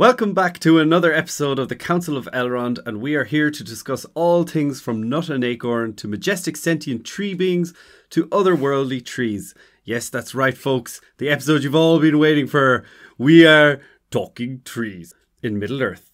Welcome back to another episode of the Council of Elrond, and we are here to discuss all things from nut and acorn to majestic sentient tree beings to otherworldly trees. Yes, that's right, folks. The episode you've all been waiting for. We are talking trees in Middle-earth.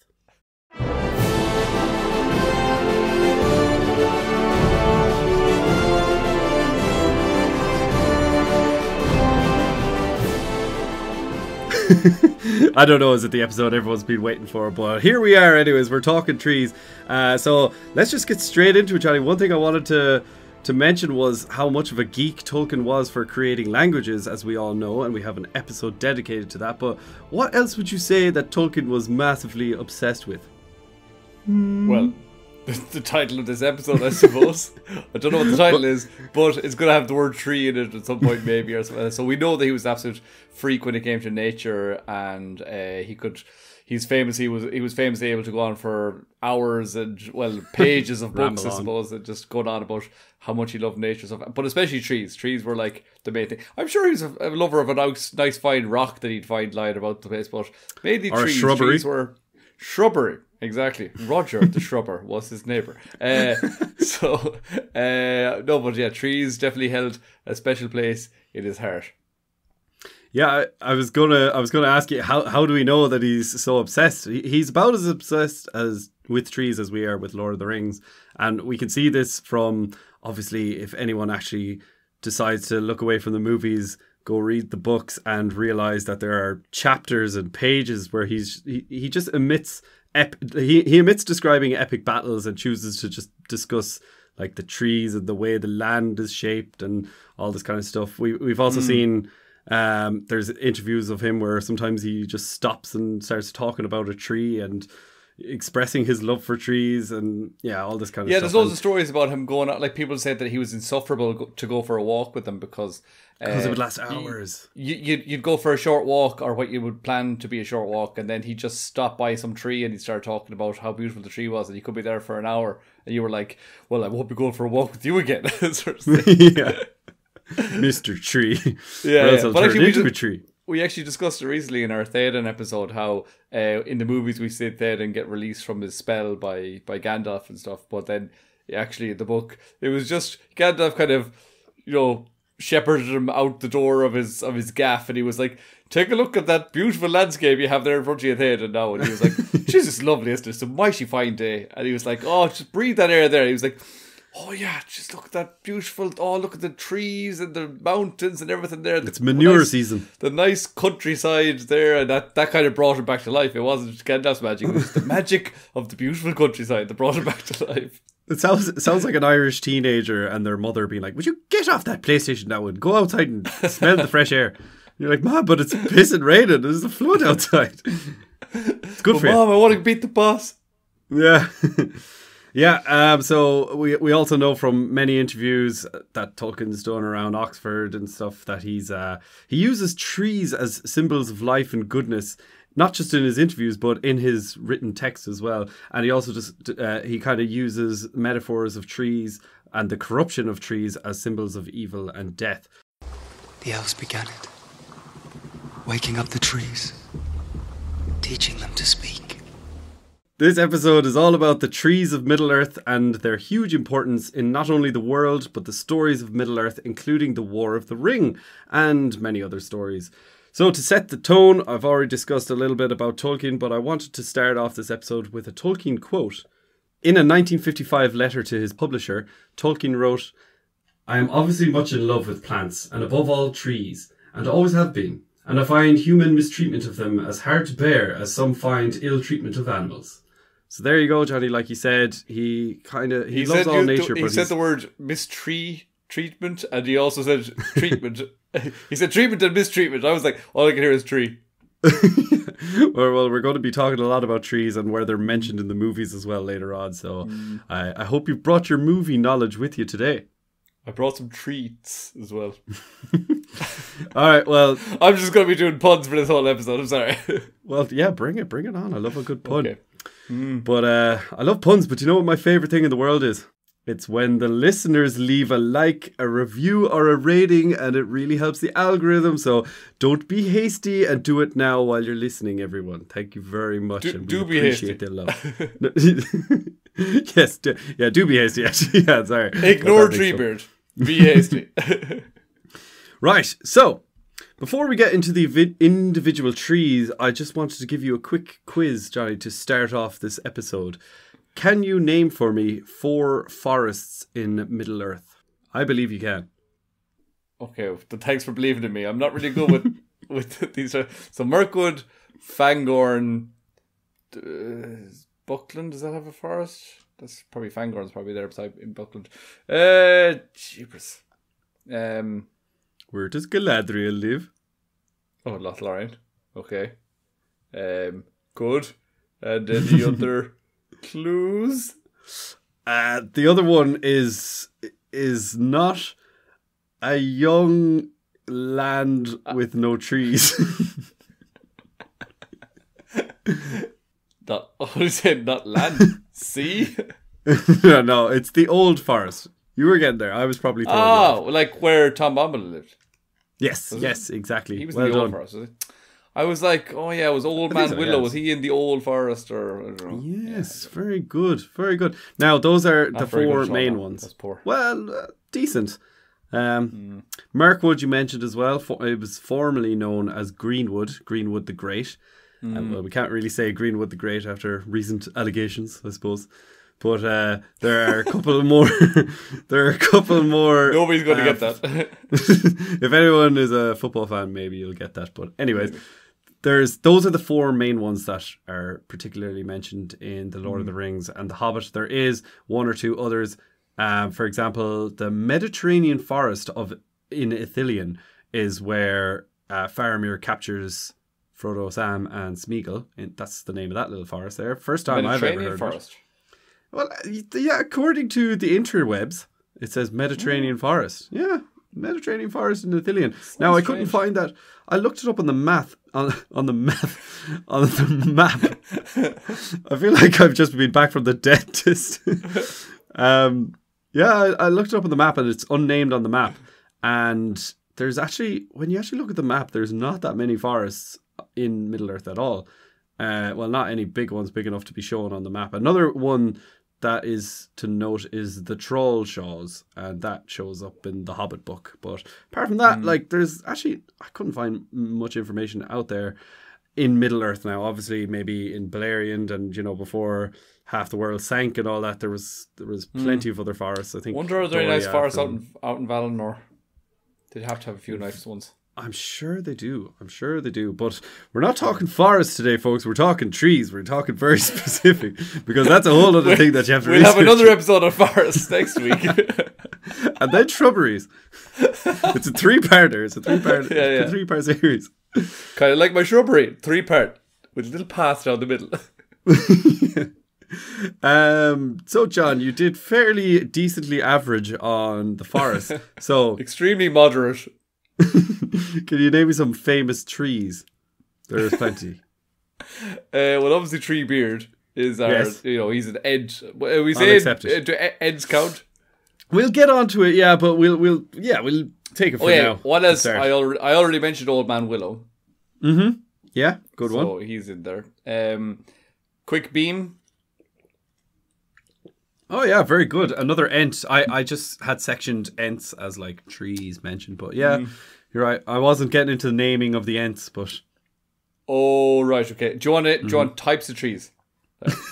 I don't know, is it the episode everyone's been waiting for? But here we are anyways, we're talking trees. So let's just get straight into it, Johnny. One thing I wanted to mention was how much of a geek Tolkien was for creating languages, as we all know, and we have an episode dedicated to that. But what else would you say that Tolkien was massively obsessed with? Well, the title of this episode, I suppose. I don't know what the title is, but it's going to have the word tree in it at some point, maybe, or something. So we know that he was an absolute freak when it came to nature, and he was famously able to go on for hours and, well, pages of books, I suppose, and just going on about how much he loved nature stuff, but especially trees. Trees were like the main thing. I'm sure he was a lover of a nice fine rock that he'd find lying about the place, but mainly or trees. Shrubbery. Trees were shrubbery. Exactly. Roger the Shrubber was his neighbour. No, but yeah, trees definitely held a special place in his heart. Yeah, I was gonna ask you, how do we know that he's so obsessed? He's about as obsessed as with trees as we are with Lord of the Rings, and we can see this from, obviously, if anyone actually decides to look away from the movies, go read the books and realize that there are chapters and pages where he just emits. He omits describing epic battles and chooses to just discuss like the trees and the way the land is shaped and all this kind of stuff. We've also seen there's interviews of him where sometimes he just stops and starts talking about a tree and expressing his love for trees and all this kind of stuff. Yeah, there's loads of stories about him going out. Like, people said that he was insufferable to go for a walk with them because it would last hours. You'd go for a short walk, or what you would plan to be a short walk, and then he'd just stop by some tree and he'd start talking about how beautiful the tree was, and he could be there for an hour, and you were like, well, I won't be going for a walk with you again. Sort of thing. Yeah. Mr. Tree. Yeah. But actually, into a tree. We actually discussed it recently in our Theoden episode, how in the movies we see Theoden get released from his spell by Gandalf and stuff, but then actually in the book it was just Gandalf kind of, shepherded him out the door of his gaff, and he was like, take a look at that beautiful landscape you have there in front of you, Theoden, now. And he was like, she's just lovely, isn't it? It's a mighty fine day. And he was like, oh, just breathe that air there. He was like, oh yeah, just look at that beautiful, look at the trees and the mountains and everything there. It's manure season. The nice countryside there, and that kind of brought him back to life. It wasn't Gandalf's magic, it was the magic of the beautiful countryside that brought him back to life. It sounds like an Irish teenager and their mother being like, would you get off that PlayStation now and go outside and smell the fresh air? You're like, Mom, but it's pissing raining. There's a flood outside. It's good for you. Mom, I want to beat the boss. Yeah. Yeah, so we also know from many interviews that Tolkien's done around Oxford and stuff that he uses trees as symbols of life and goodness, not just in his interviews but in his written text as well. And he also he kind of uses metaphors of trees and the corruption of trees as symbols of evil and death. The elves began it, waking up the trees, teaching them to speak. This episode is all about the trees of Middle-earth and their huge importance in not only the world, but the stories of Middle-earth, including the War of the Ring and many other stories. So to set the tone, I've already discussed a little bit about Tolkien, but I wanted to start off this episode with a Tolkien quote. In a 1955 letter to his publisher, Tolkien wrote, "I am obviously much in love with plants, and above all trees, and always have been, and I find human mistreatment of them as hard to bear as some find ill treatment of animals." So there you go, Johnny. Like you said, he loves all nature. He said the word mistreatment, and he also said treatment. He said treatment and mistreatment. I was like, all I can hear is tree. Well, we're going to be talking a lot about trees and where they're mentioned in the movies as well later on. So I hope you've brought your movie knowledge with you today. I brought some treats as well. All right, well, I'm just going to be doing puns for this whole episode. I'm sorry. Well, yeah, bring it on. I love a good pun. Okay. But I love puns, but you know what my favourite thing in the world is? It's when the listeners leave a like, a review, or a rating, and it really helps the algorithm. So don't be hasty and do it now while you're listening, everyone. Thank you very much. Do be hasty. The love. Yes, do be hasty, actually. Yeah, sorry. Ignore Treebeard. Be hasty. Right, so before we get into the individual trees, I just wanted to give you a quick quiz, Johnny, to start off this episode. Can you name for me 4 forests in Middle-earth? I believe you can. Okay, thanks for believing in me. I'm not really good with these. So Mirkwood, Fangorn, Buckland, does that have a forest? That's probably Fangorn's probably there beside in Buckland. Jeepers. Where does Galadriel live? Oh, Lothlorien. Okay. Good. And then the other clues? The other one is not a young land with no trees. Not land. Sea? No, it's the old forest. You were getting there. I was probably throwing you off. Like where Tom Bombadil lived. Yes, exactly. He was in the old forest, was he? I was like, oh yeah, it was Old Man Willow. Was he in the old forest or I don't know? Yes, yeah. Very good. Very good. Now, those are the 4 main ones. That's poor. Well, decent. Mirkwood you mentioned as well. It was formerly known as Greenwood the Great. Well, we can't really say Greenwood the Great after recent allegations, I suppose. But there are a couple more. Nobody's going to get that. If anyone is a football fan, maybe you'll get that. But anyways, those are the 4 main ones that are particularly mentioned in the Lord of the Rings and the Hobbit. There is 1 or 2 others. For example, the Mediterranean forest in Ithilien is where Faramir captures Frodo, Sam, and Smeagol. And that's the name of that little forest there. First time I've ever heard of it. Well, yeah, according to the interwebs, it says Mediterranean forest. Yeah, Mediterranean forest in Ithilien. Now, I couldn't find that. I looked it up on the map. I feel like I've just been back from the dentist. Yeah, I looked it up on the map and it's unnamed on the map. And there's actually, when you actually look at the map, there's not that many forests in Middle-earth at all. Well, not any big ones big enough to be shown on the map. Another one that is to note is the Troll Shaws, and that shows up in the Hobbit book. But apart from that, like, there's actually, I couldn't find much information out there in Middle-earth now. Obviously, maybe in Beleriand and, before half the world sank and all that, there was plenty of other forests. I think. Wonder are there any nice forests out in Valinor? They'd have to have a few nice ones. I'm sure they do. But we're not talking forests today, folks. We're talking trees. We're talking very specific because that's a whole other thing that you have to research. We'll have another episode of forests next week. And then shrubberies. It's a 3-parter. It's a 3-part, yeah. 3-part series. Kind of like my shrubbery. 3-part with a little path down the middle. So John, you did fairly decently average on the forest. So extremely moderate. Can you name me some famous trees? There's plenty. Well, obviously, Treebeard is our. Yes. He's an Ent. We I'll say accept it. Do Ents count? We'll get onto it, yeah, but we'll take it for now. What else? I already mentioned Old Man Willow. Mm-hmm. Yeah, good one. So he's in there. Quick Beam. Oh yeah, very good. Another Ent. I just had sectioned Ents as like trees mentioned, but yeah, you're right. I wasn't getting into the naming of the Ents, but oh right, okay. Do you want types of trees?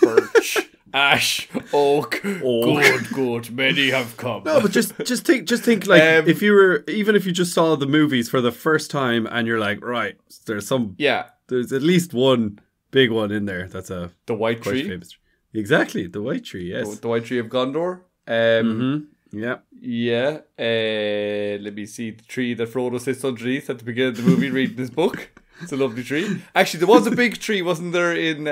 Birch, ash, oak. Good. Many have come. No, but just think like if you just saw the movies for the first time and you're like, right, there's at least one big one in there. That's the white tree. Famous tree. Exactly, the white tree, yes. The white tree of Gondor. Yeah. Yeah. Let me see. The tree that Frodo sits underneath at the beginning of the movie reading his book. It's a lovely tree. Actually, there was a big tree, wasn't there, in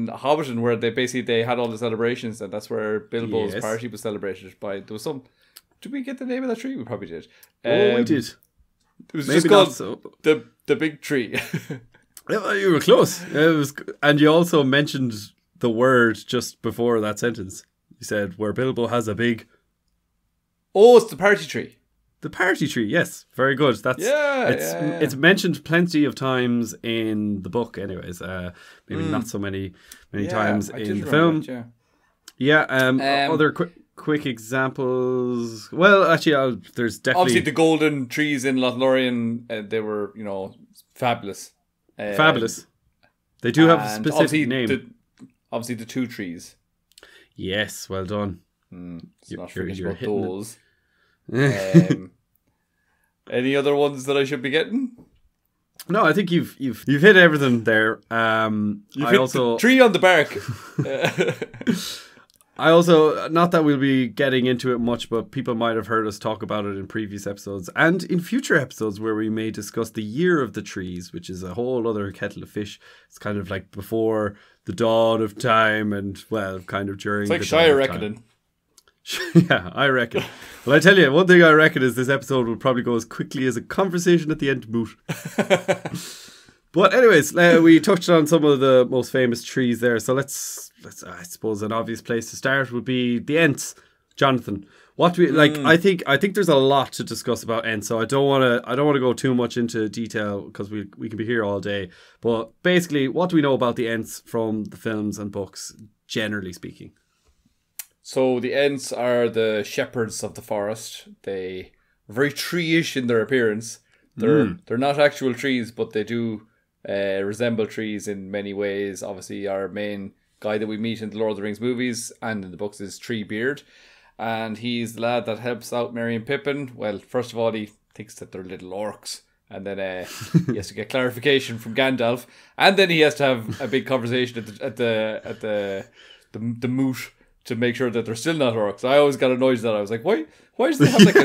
Hobbiton, where they had all the celebrations, and that's where Bilbo's party was celebrated by. There was some. Did we get the name of that tree? We probably did. We did. It was maybe just called the big tree. Yeah, you were close. It was, and you also mentioned the word just before that sentence. You said where Bilbo has a big... Oh, it's the party tree. The party tree, yes. Very good. It's mentioned plenty of times in the book anyways. Maybe not so many times in the film. Other quick examples. Well, actually, there's definitely... Obviously, the golden trees in Lothlorien, they were, fabulous. Fabulous. They do have a specific name. Obviously, the two trees. Yes, well done. Not forget about those. Any other ones that I should be getting? No, I think you've hit everything there. The tree on the bark. I also, not that we'll be getting into it much, but people might have heard us talk about it in previous episodes and in future episodes where we may discuss the year of the trees, which is a whole other kettle of fish. It's kind of like before the dawn of time and, well, kind of during... It's like Shire reckoning. Yeah, I reckon. Well, I tell you, one thing I reckon is this episode will probably go as quickly as a conversation at the end moot. But anyways, we touched on some of the most famous trees there. So let's I suppose an obvious place to start would be the Ents. Jonathan, what do we like? I think there's a lot to discuss about Ents. So I don't want to go too much into detail because we can be here all day. But basically, what do we know about the Ents from the films and books, generally speaking? So the Ents are the shepherds of the forest. They are very tree-ish in their appearance. They're not actual trees, but they do resemble trees in many ways. Obviously, our main guy that we meet in the Lord of the Rings movies and in the books is Treebeard. And he's the lad that helps out Merry and Pippin. Well, first of all, he thinks that they're little orcs. And then he has to get clarification from Gandalf. And then he has to have a big conversation at the moot to make sure that they're still not orcs. I always got annoyed at that. I was like, why does they have like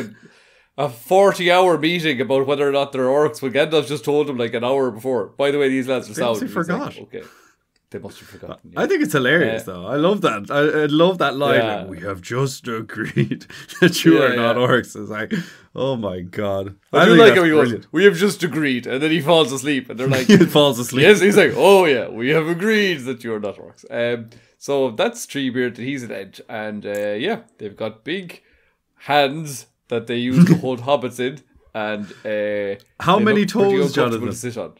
a 40-hour meeting about whether or not they're orcs when Gandalf just told them like an hour before? By the way, these lads are sound. They forgot. Like, okay. They must have forgotten. Yeah. I think it's hilarious though. I love that. I love that line. Yeah. Like, we have just agreed that you are not orcs. It's like, oh my god. I do like how he goes, we have just agreed, and then he falls asleep, and they're like, he falls asleep. Yes, he's like, oh yeah, we have agreed that you are not orcs. So that's Treebeard. He's an Ent, and they've got big hands that they use to hold hobbits in, and how many toes, Jonathan? To sit on.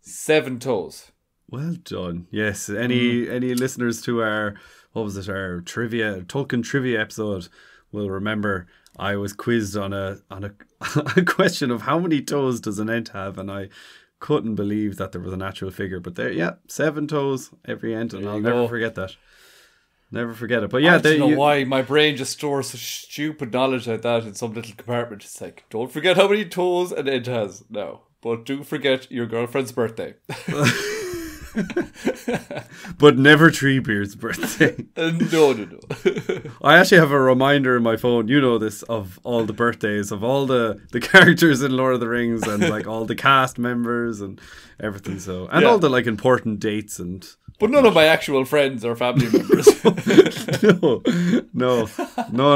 7 toes. Well done. Yes. Any listeners to our Tolkien trivia episode will remember I was quizzed on a question of how many toes does an Ent have, and I couldn't believe that there was an actual figure. But 7 toes every Ent, and I'll never forget that. Never forget it. But yeah, I don't know why my brain just stores such stupid knowledge like that in some little compartment. It's like, don't forget how many toes an Ent has. No, but do forget your girlfriend's birthday. But never Treebeard's birthday. No. I actually have a reminder in my phone, you know this, of all the birthdays of all the characters in Lord of the Rings and like all the cast members and everything. So all the like important dates and. But none of my actual friends or family members. No,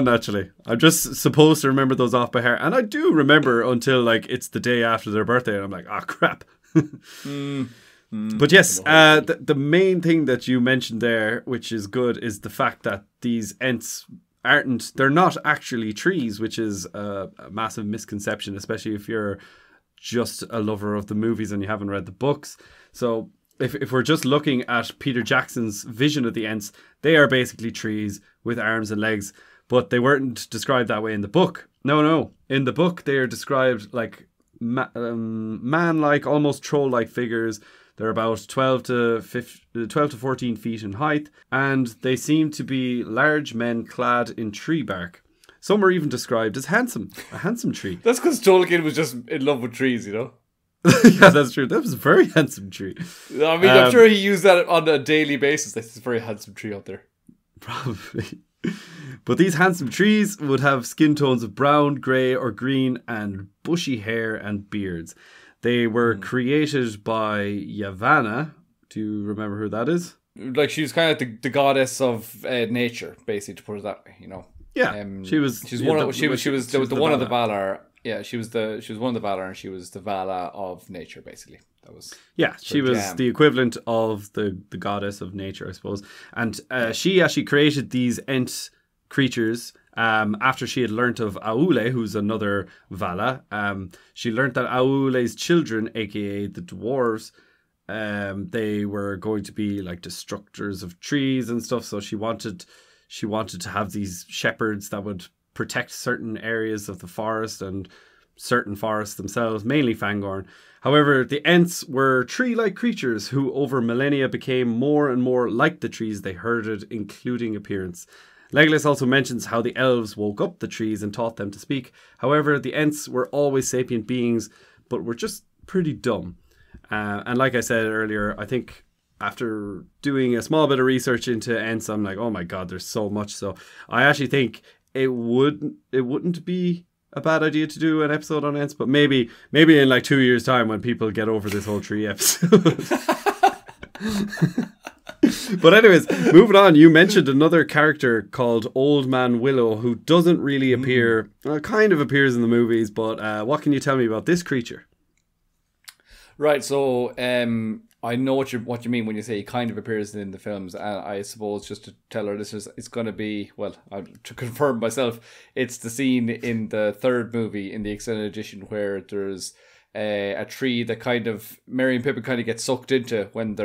naturally. I'm just supposed to remember those off by heart, and I do remember until like it's the day after their birthday, and I'm like, oh crap. But yes, the main thing that you mentioned there, which is good, is the fact that these Ents they're not actually trees, which is a massive misconception, especially if you're just a lover of the movies and you haven't read the books. So if we're just looking at Peter Jackson's vision of the Ents, they are basically trees with arms and legs, but they weren't described that way in the book. No. In the book, they are described like man-like, almost troll-like figures. They're about 12 to 14 feet in height, and they seem to be large men clad in tree bark. Some are even described as handsome, a handsome tree. That's because Tolkien was just in love with trees, you know? Yeah, that's true. That was a very handsome tree. I mean, I'm sure he used that on a daily basis. There's a very handsome tree out there. Probably. But these handsome trees would have skin tones of brown, grey or green and bushy hair and beards. They were created by Yavanna. Do you remember who that is? Like, she was kind of the goddess of nature, basically, to put it that way, you know. Yeah, she was. She was one of the Valar, Yeah, she was one of the Valar, and she was the Vala of nature, basically. That was she was jam. the equivalent of the goddess of nature, I suppose. And she actually created these Ent creatures after she had learnt of Aule, who's another Vala. She learnt that Aule's children, aka the dwarves, they were going to be like destructors of trees and stuff. So she wanted to have these shepherds that would protect certain areas of the forest and certain forests themselves, mainly Fangorn. However, the Ents were tree-like creatures who over millennia became more and more like the trees they herded, including appearance. Legolas also mentions how the elves woke up the trees and taught them to speak. However, the Ents were always sapient beings, but were just pretty dumb. And like I said earlier, I think after doing a small bit of research into Ents, I'm like, oh my god, there's so much. So I actually think it wouldn't be a bad idea to do an episode on Ents, but maybe in like 2 years' time when people get over this whole tree episode. But anyways, moving on, you mentioned another character called Old Man Willow who doesn't really appear, kind of appears in the movies, but what can you tell me about this creature? Right, so I know what you mean when you say he kind of appears in the films, and I suppose just to tell our listeners, it's going to be, well, to confirm myself, it's the scene in the third movie in the extended edition where there's a tree that kind of Merry and Pippin kind of get sucked into when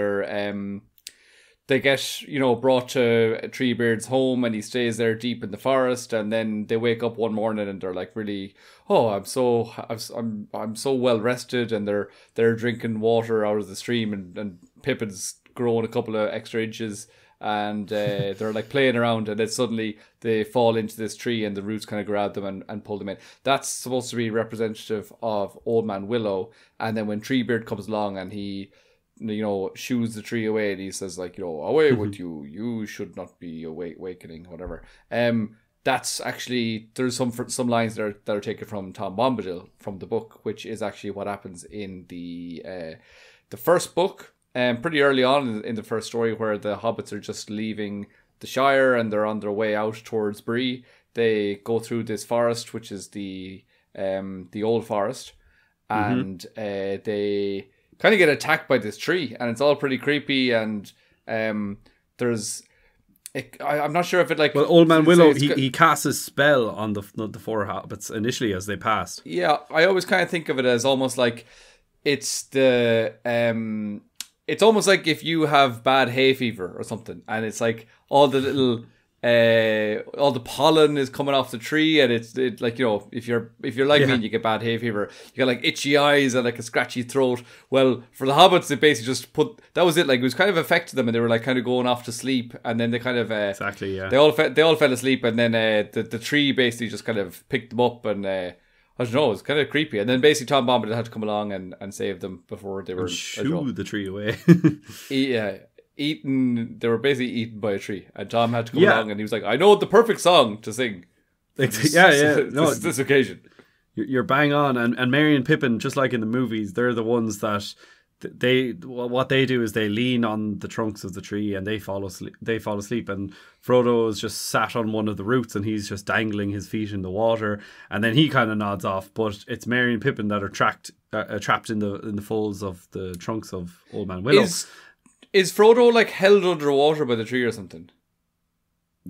they get, brought to Treebeard's home, and he stays there deep in the forest, and then they wake up one morning and they're like really, I'm so well rested, and they're drinking water out of the stream, and Pippin's grown a couple of extra inches, and they're like playing around, and then suddenly they fall into this tree and the roots kind of grab them and pull them in. That's supposed to be representative of Old Man Willow. And then when Treebeard comes along and he shoos the tree away, and he says like, away with you, you should not be awakening, whatever. That's actually, there's some lines that are taken from Tom Bombadil from the book, which is actually what happens in the first book, pretty early on in the first story, where the hobbits are just leaving the Shire and they're on their way out towards Bree. They go through this forest, which is the old forest, and they kind of get attacked by this tree, and it's all pretty creepy, and there's I'm not sure if it like... Well, Old Man Willow, he casts a spell on the four hobbits initially as they passed. Yeah, I always kind of think of it as almost like it's it's almost like if you have bad hay fever or something, and it's like all the little all the pollen is coming off the tree, and it's like, if you're like me and you get bad hay fever, you got like itchy eyes and like a scratchy throat. Well, for the hobbits, they basically just that was it. Like, it was kind of affected them, and they were like kind of going off to sleep, and then they kind of exactly, yeah, they all fell asleep, and then the tree basically just kind of picked them up, and I don't know, it was kind of creepy. And then basically Tom Bombadil had to come along and save them before they were shoo the tree away. They were basically eaten by a tree, and Tom had to come along, and he was like, I know the perfect song to sing. This occasion. You're bang on. And Merry and Pippin, just like in the movies, they're the ones that what they do is they lean on the trunks of the tree and they fall asleep, and Frodo is just sat on one of the roots and he's just dangling his feet in the water, and then he kind of nods off, but it's Merry and Pippin that are trapped in the folds of the trunks of Old Man Willow. Is Frodo like held underwater by the tree or something?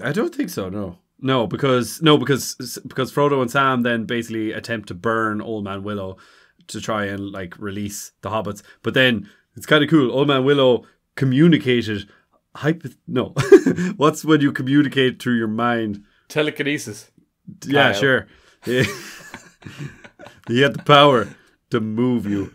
I don't think so. No, because Frodo and Sam then basically attempt to burn Old Man Willow to try and like release the hobbits. But then it's kind of cool. Old Man Willow communicated. What's when you communicate through your mind? Telekinesis. Yeah, Kyle. Sure. Yeah. He had the power to move you.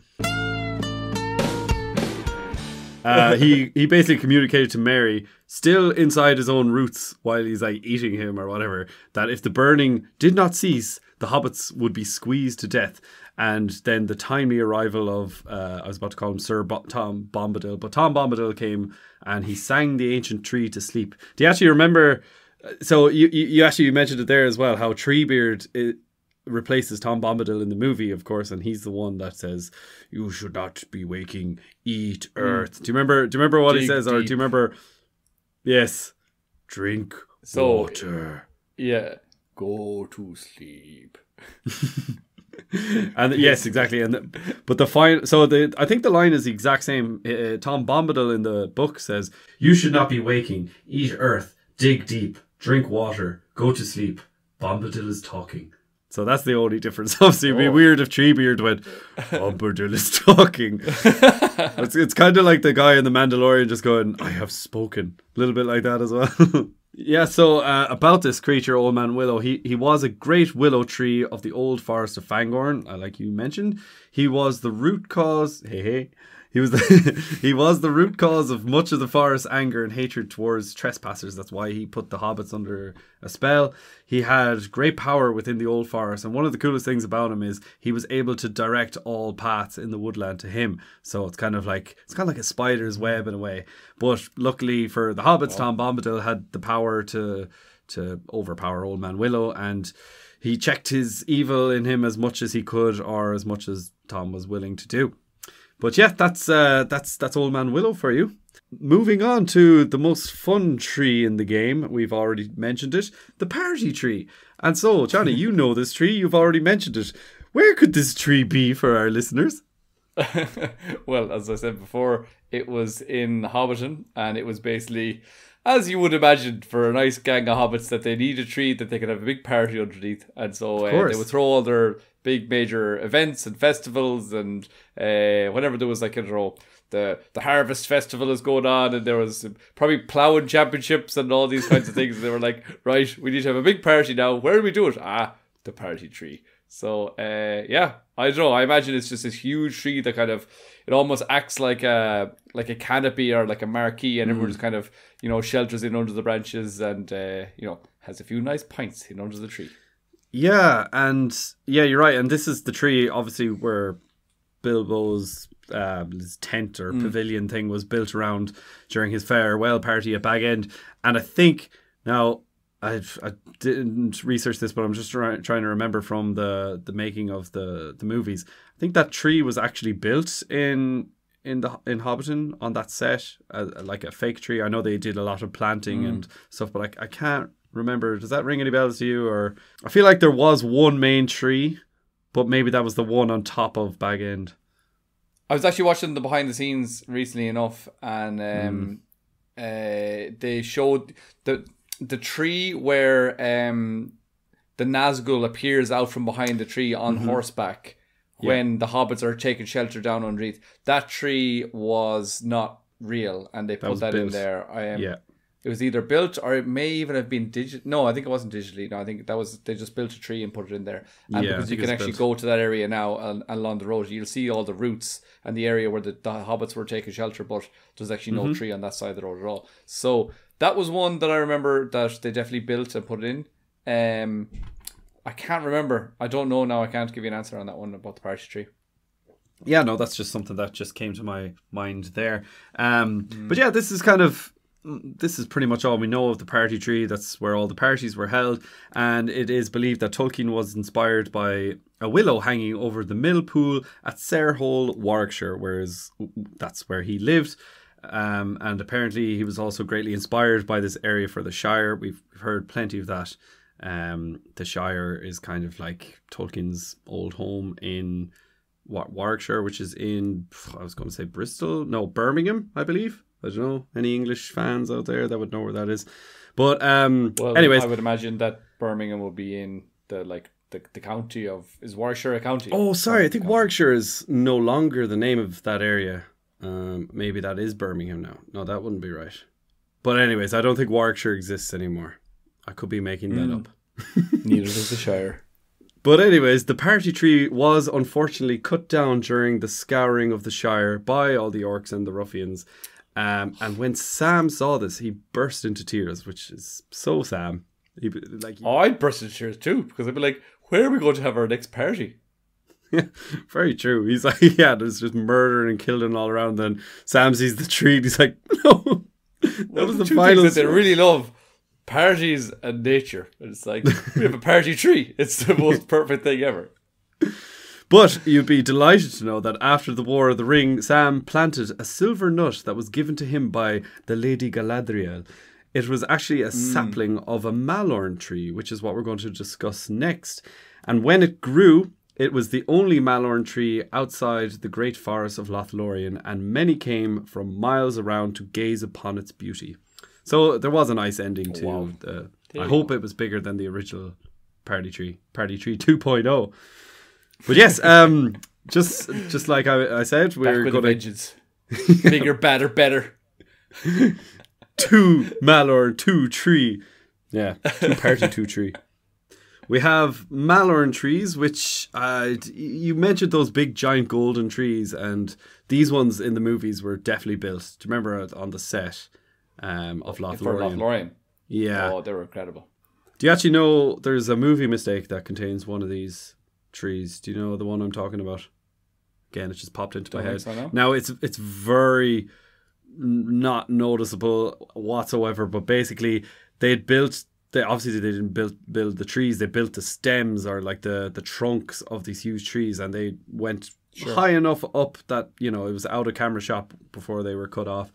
He basically communicated to Merry, still inside his own roots while he's like eating him or whatever, that if the burning did not cease, the hobbits would be squeezed to death. And then the timely arrival of, I was about to call him Sir Tom Bombadil, but Tom Bombadil came and he sang the ancient tree to sleep. Do you actually remember? So you actually mentioned it there as well, how Treebeard replaces Tom Bombadil in the movie, of course, and he's the one that says, "You should not be waking, eat earth." Do you remember what he says? Or do you remember? Yes, drink water. Yeah, go to sleep. And yes, exactly. But the fine. So I think the line is the exact same. Tom Bombadil in the book says, "You should not be waking. Eat earth. Dig deep. Drink water. Go to sleep. Bombadil is talking." So that's the only difference. Obviously, it'd be weird if Treebeard went, "Bombadil is talking." It's kind of like the guy in The Mandalorian just going, "I have spoken." A little bit like that as well. Yeah, so about this creature, Old Man Willow, he was a great willow tree of the old forest of Fangorn, like you mentioned. He was the root cause, he was he was the root cause of much of the forest's anger and hatred towards trespassers. That's why he put the hobbits under a spell. He had great power within the old forest, and one of the coolest things about him is he was able to direct all paths in the woodland to him. So it's kind of like a spider's web in a way. But luckily for the hobbits, Tom Bombadil had the power to overpower Old Man Willow, and he checked his evil in him as much as he could, or as much as Tom was willing to do. But yeah, that's Old Man Willow for you. Moving on to the most fun tree in the game, we've already mentioned it, the party tree. And so, Johnny, you know this tree, you've already mentioned it. Where could this tree be for our listeners? Well, as I said before, it was in Hobbiton, and it was basically, as you would imagine, for a nice gang of hobbits, that they need a tree that they could have a big party underneath. And so they would throw all their big major events and festivals, and whenever there was, like, I don't know, the harvest festival is going on, and there was probably ploughing championships and all these kinds of things. And they were like, right, we need to have a big party now. Where do we do it? The party tree. So yeah, I don't know. I imagine it's just this huge tree that kind of, it almost acts like a canopy or like a marquee, and everyone just kind of, shelters in under the branches, and has a few nice pints in under the tree. Yeah, and yeah, you're right. And this is the tree, obviously, where Bilbo's his tent or pavilion thing was built around during his farewell party at Bag End. And I think now, I didn't research this, but I'm just trying to remember from the making of the movies. I think that tree was actually built in Hobbiton on that set, like a fake tree. I know they did a lot of planting and stuff, but I can't remember. Does that ring any bells to you? Or I feel like there was one main tree, but maybe that was the one on top of Bag End. I was actually watching the behind the scenes recently enough, and they showed the tree where the Nazgul appears out from behind the tree on horseback when the hobbits are taking shelter down underneath. That tree was not real, and they put that in there. It was either built, or it may even have been digital. No, I think it wasn't digitally. No, I think they just built a tree and put it in there. And because you can actually go to that area now along the road, you'll see all the roots and the area where the hobbits were taking shelter, but there's actually no tree on that side of the road at all. So that was one that I remember that they definitely built and put in. I can't remember. I don't know now. I can't give you an answer on that one about the party tree. Yeah, no, that's just something that just came to my mind there. But yeah, this is pretty much all we know of the party tree. That's where all the parties were held, and it is believed that Tolkien was inspired by a willow hanging over the mill pool at Sarehole, Warwickshire, whereas that's where he lived. And apparently he was also greatly inspired by this area for the Shire. We've heard plenty of that. The Shire is kind of like Tolkien's old home in Warwickshire, which is in, I was going to say Birmingham, I believe. I don't know, any English fans out there that would know where that is. But anyways, I would imagine that Birmingham will be in the county of, is Warwickshire a county? Oh, sorry, I think Warwickshire is no longer the name of that area. Maybe that is Birmingham now. No, that wouldn't be right. But anyways, I don't think Warwickshire exists anymore. I could be making that up. Neither does the Shire. But anyways, the party tree was unfortunately cut down during the scouring of the Shire by all the orcs and the ruffians. And when Sam saw this, he burst into tears, which is so Sam. I'd burst into tears too, because I'd be like, where are we going to have our next party? Yeah, very true. He's like, yeah, there's just murdering and killing all around. Then Sam sees the tree and he's like, no. That was the final things that they really love: parties and nature. And it's like, we have a party tree. It's the most perfect thing ever. But you'd be delighted to know that after the War of the Ring, Sam planted a silver nut that was given to him by the Lady Galadriel. It was actually a sapling of a Mallorn tree, which is what we're going to discuss next. And when it grew, It was the only Mallorn tree outside the great forest of Lothlorien, and many came from miles around to gaze upon its beauty. So there was a nice ending to I hope it was bigger than the original Party Tree 2.0. But yes, just like I said, we're going to... vengeance. Bigger, badder, better. 2 Mallorn, 2 tree. Yeah, 2 Party 2 tree. We have Mallorn trees, which you mentioned those big giant golden trees, and these ones in the movies were definitely built. Do you remember on the set of Lothlorien? For Lothlorien. Yeah. Oh, they were incredible. Do you actually know there's a movie mistake that contains one of these trees? Do you know the one I'm talking about? Again, it just popped into my head. So, now it's very not noticeable whatsoever, but basically obviously they didn't build the trees, they built the stems or like the trunks of these huge trees, and they went high enough up that, you know, it was out of camera shot before they were cut off.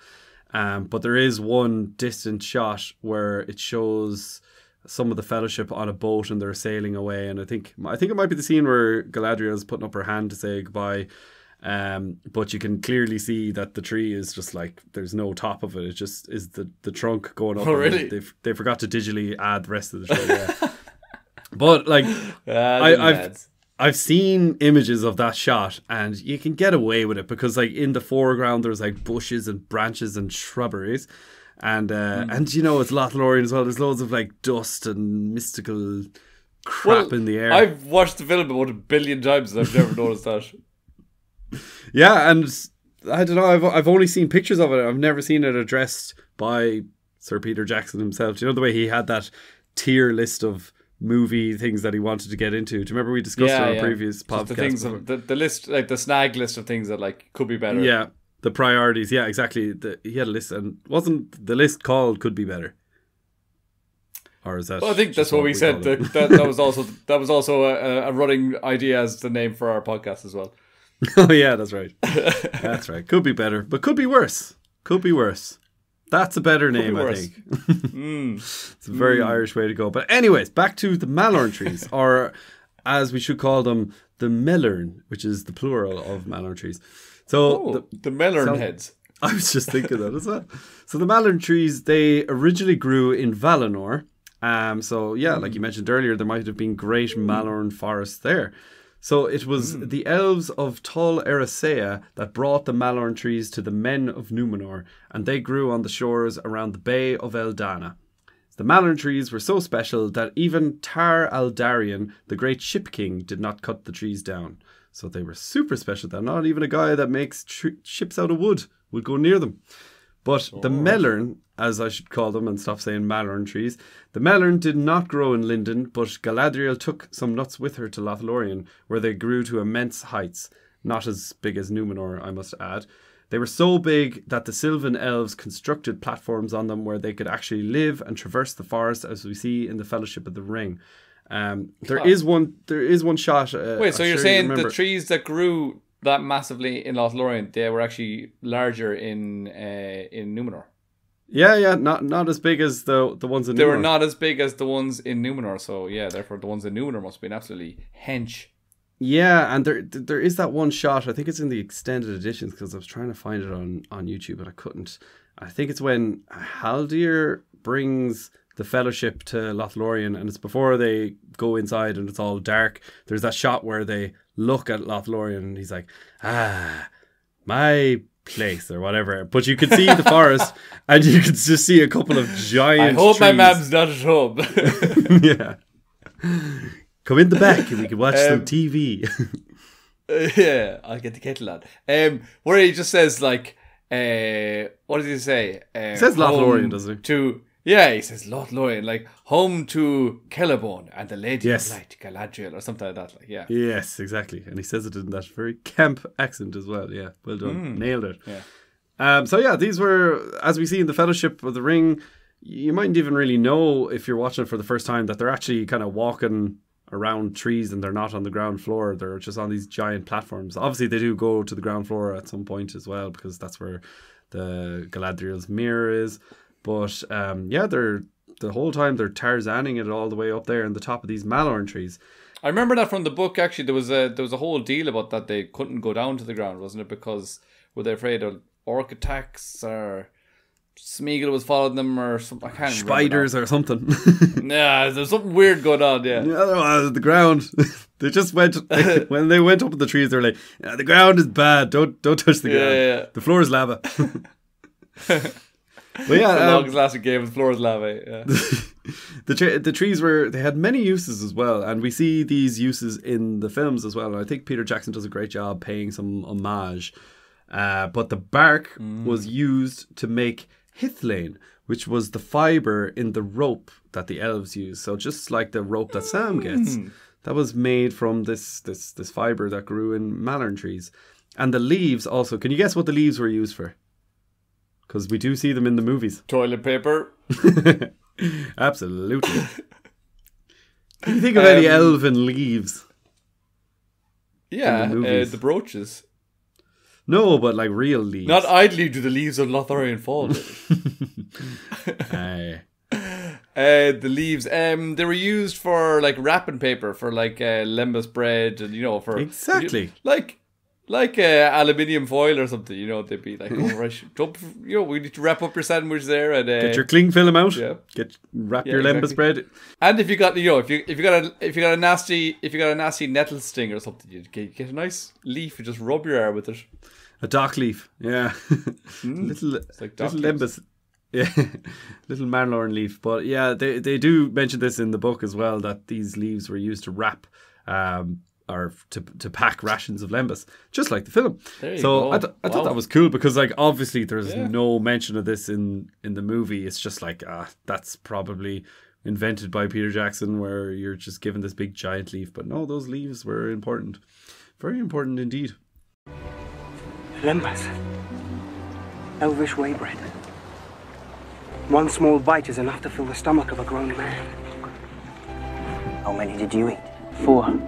But there is one distant shot where it shows some of the Fellowship on a boat and they're sailing away, and I think it might be the scene where Galadriel's putting up her hand to say goodbye. But you can clearly see that the tree is just like, there's no top of it. It just is the trunk going up. Oh, really? They forgot to digitally add the rest of the tree. Yeah. But like, I've seen images of that shot, and you can get away with it because like in the foreground there's like bushes and branches and shrubberies, and you know, it's Lothlorien as well. There's loads of like dust and mystical crap in the air. I've watched the film about 1 billion times and I've never noticed that. Yeah, and I don't know, I've only seen pictures of it. I've never seen it addressed by Sir Peter Jackson himself. Do you know the way he had that tier list of movie things that he wanted to get into? Do you remember we discussed on a previous podcast? The things the list, like the snag list of things that like could be better. Yeah, the priorities. Yeah, exactly. He had a list, and wasn't the list called "Could Be Better"? Or is that? Well, I think that's what we said. That was also a running idea as the name for our podcast as well. Oh yeah, that's right. That's right. Could be better, but could be worse. Could be worse. That's a better name, I think. It's a very Irish way to go. But anyways, back to the Mallorn trees, or as we should call them, the Mallorn, which is the plural of Mallorn trees. So the Mallorn heads. I was just thinking that as well. So the Mallorn trees, they originally grew in Valinor. So yeah, like you mentioned earlier, there might have been great Mallorn forests there. So it was the Elves of Tol Eressëa that brought the Mallorn trees to the men of Numenor, and they grew on the shores around the Bay of Eldana. The Mallorn trees were so special that even Tar Aldarion, the great ship king, did not cut the trees down. So they were super special that not even a guy that makes ships out of wood would go near them. But the Mallorn, as I should call them and stop saying Mallorn trees, the Mallorn did not grow in Lindon, but Galadriel took some nuts with her to Lothlorien, where they grew to immense heights. Not as big as Numenor, I must add. They were so big that the Sylvan elves constructed platforms on them where they could actually live and traverse the forest, as we see in the Fellowship of the Ring. There is one shot. Wait, so you're saying the trees that grew that massively in Lothlorien, they were actually larger in Numenor? Yeah, not as big as the ones in Numenor. They were not as big as the ones in Numenor, so yeah, therefore the ones in Numenor must have been absolutely hench. Yeah, and there is that one shot, I think it's in the extended editions, because I was trying to find it on YouTube, but I couldn't. I think it's when Haldir brings the Fellowship to Lothlorien, and it's before they go inside and it's all dark. There's that shot where they look at Lothlorien and he's like, my place or whatever. But you can see the forest and you can just see a couple of giant I hope trees. my mam's not at home. Yeah. Come in the back and we can watch some TV. Yeah, I'll get the kettle on. Where he just says like, what does he say? He says Lothlorien, doesn't he? Yeah, he says Lothlorien, like home to Celeborn and the Lady of Light, Galadriel, or something like that. Like, yeah. Yes, exactly. And he says it in that very camp accent as well. Yeah, well done. Nailed it. Yeah. So yeah, these were, as we see in the Fellowship of the Ring, you mightn't even really know if you're watching it for the first time that they're actually kind of walking around trees and they're not on the ground floor. They're just on these giant platforms. Obviously, they do go to the ground floor at some point as well, because that's where the Galadriel's mirror is. But they're the whole time they're Tarzaning it all the way up there in the top of these Mallorn trees. I remember that from the book. Actually, there was a whole deal about that they couldn't go down to the ground, wasn't it? Because were they afraid of orc attacks or Smeagol was following them or something? I can't remember. Spiders or something. Yeah, there's something weird going on. Yeah. The ground. They just went when they went up in the trees. They were like, the ground is bad. Don't touch the ground. Yeah. The floor is lava. But yeah, the longest lasting game. The floor is lava. Yeah. The trees they had many uses as well, and we see these uses in the films as well. And I think Peter Jackson does a great job paying some homage. But the bark was used to make hithlane, which was the fibre in the rope that the elves use. So just like the rope that Sam gets, that was made from this fibre that grew in Mallorn trees. And the leaves also. Can you guess what the leaves were used for? Because we do see them in the movies. Toilet paper. Absolutely. Can you think of any elven leaves? Yeah, the brooches. No, but like real leaves. Not idly do the leaves of Lothlorien fall. The leaves, they were used for like wrapping paper for like lembas bread, and for exactly like aluminium foil or something. They'd be like, oh, right, we need to wrap up your sandwich there and get your cling film out. Yeah. Wrap your lembas bread. And if you got if you got a nasty nettle sting or something, you get a nice leaf and just rub your arm with it. A dock leaf, yeah. Little lembas. Yeah, little Mallorn leaf. But yeah, they do mention this in the book as well, that these leaves were used to wrap or to pack rations of lembas, just like the film. So I thought that was cool because like obviously there's no mention of this in the movie. It's just like that's probably invented by Peter Jackson, where you're just given this big giant leaf. But no, those leaves were important, very important indeed. Lembas. Elvish whey bread. One small bite is enough to fill the stomach of a grown man. How many did you eat? 4.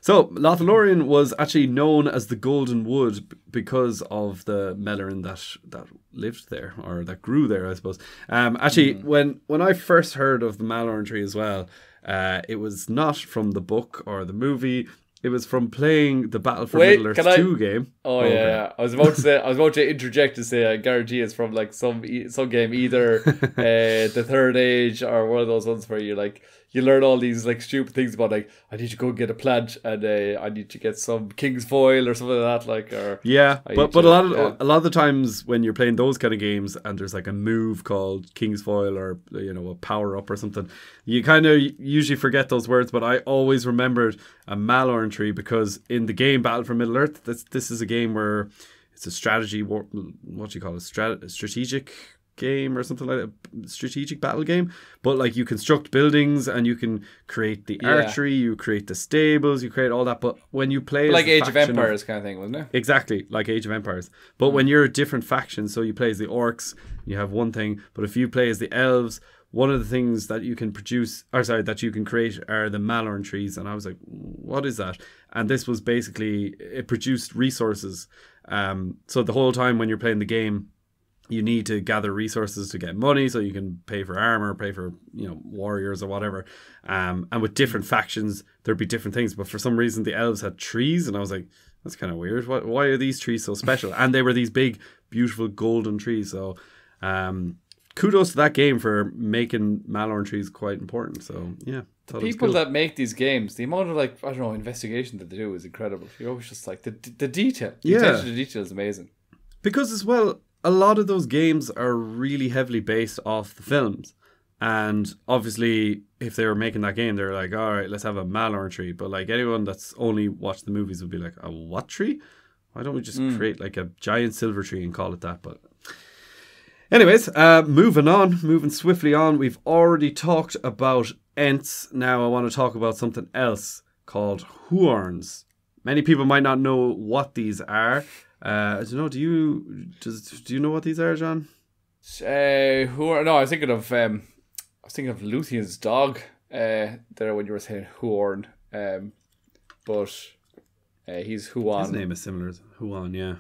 So, Lothlorien was actually known as the Golden Wood because of the Mallorn that lived there, or that grew there, I suppose. Actually, when I first heard of the Mallorn Tree as well, it was not from the book or the movie. It was from playing the Battle for Middle-earth 2 game. Oh yeah. I was about to interject to say I guarantee it's from like some game, either the Third Age or one of those ones where you learn all these like stupid things about like I need to go get a plant and I need to get some king's foil or something like that. But a lot of the times when you're playing those kind of games and there's like a move called king's foil or a power up or something, you kind of usually forget those words. But I always remembered a Mallorn tree because in the game Battle for Middle Earth, this is a game where it's a strategy. What do you call it? Strategic game or something like that, strategic battle game. But like you construct buildings and you can create the archery, you create the stables, you create all that. But when you play like Age of Empires kind of thing, wasn't it? Exactly, like Age of Empires. But when you're a different faction, so you play as the orcs, you have one thing. But if you play as the elves, one of the things that you can that you can create are the Mallorn trees. And I was like, what is that? And this was basically, it produced resources. So the whole time when you're playing the game, you need to gather resources to get money so you can pay for armor, pay for warriors or whatever. And with different factions, there'd be different things. But for some reason, the elves had trees, and I was like, that's kind of weird. Why are these trees so special? And they were these big, beautiful golden trees. So kudos to that game for making Mallorn trees quite important. So yeah, the people that make these games, the amount of investigation that they do is incredible. You're always just like the detail, the attention to detail is amazing. Because as well, a lot of those games are really heavily based off the films. And obviously, if they were making that game, they're like, all right, let's have a Mallorn tree. But like anyone that's only watched the movies would be like, a what tree? Why don't we just create like a giant silver tree and call it that? But anyways, moving swiftly on. We've already talked about Ents. Now I want to talk about something else called Huorns. Many people might not know what these are. I don't know. Do you know what these are, John? No, I was thinking of Luthien's dog. There when you were saying Huorn, but he's Huon. His name is similar. Huon, yeah.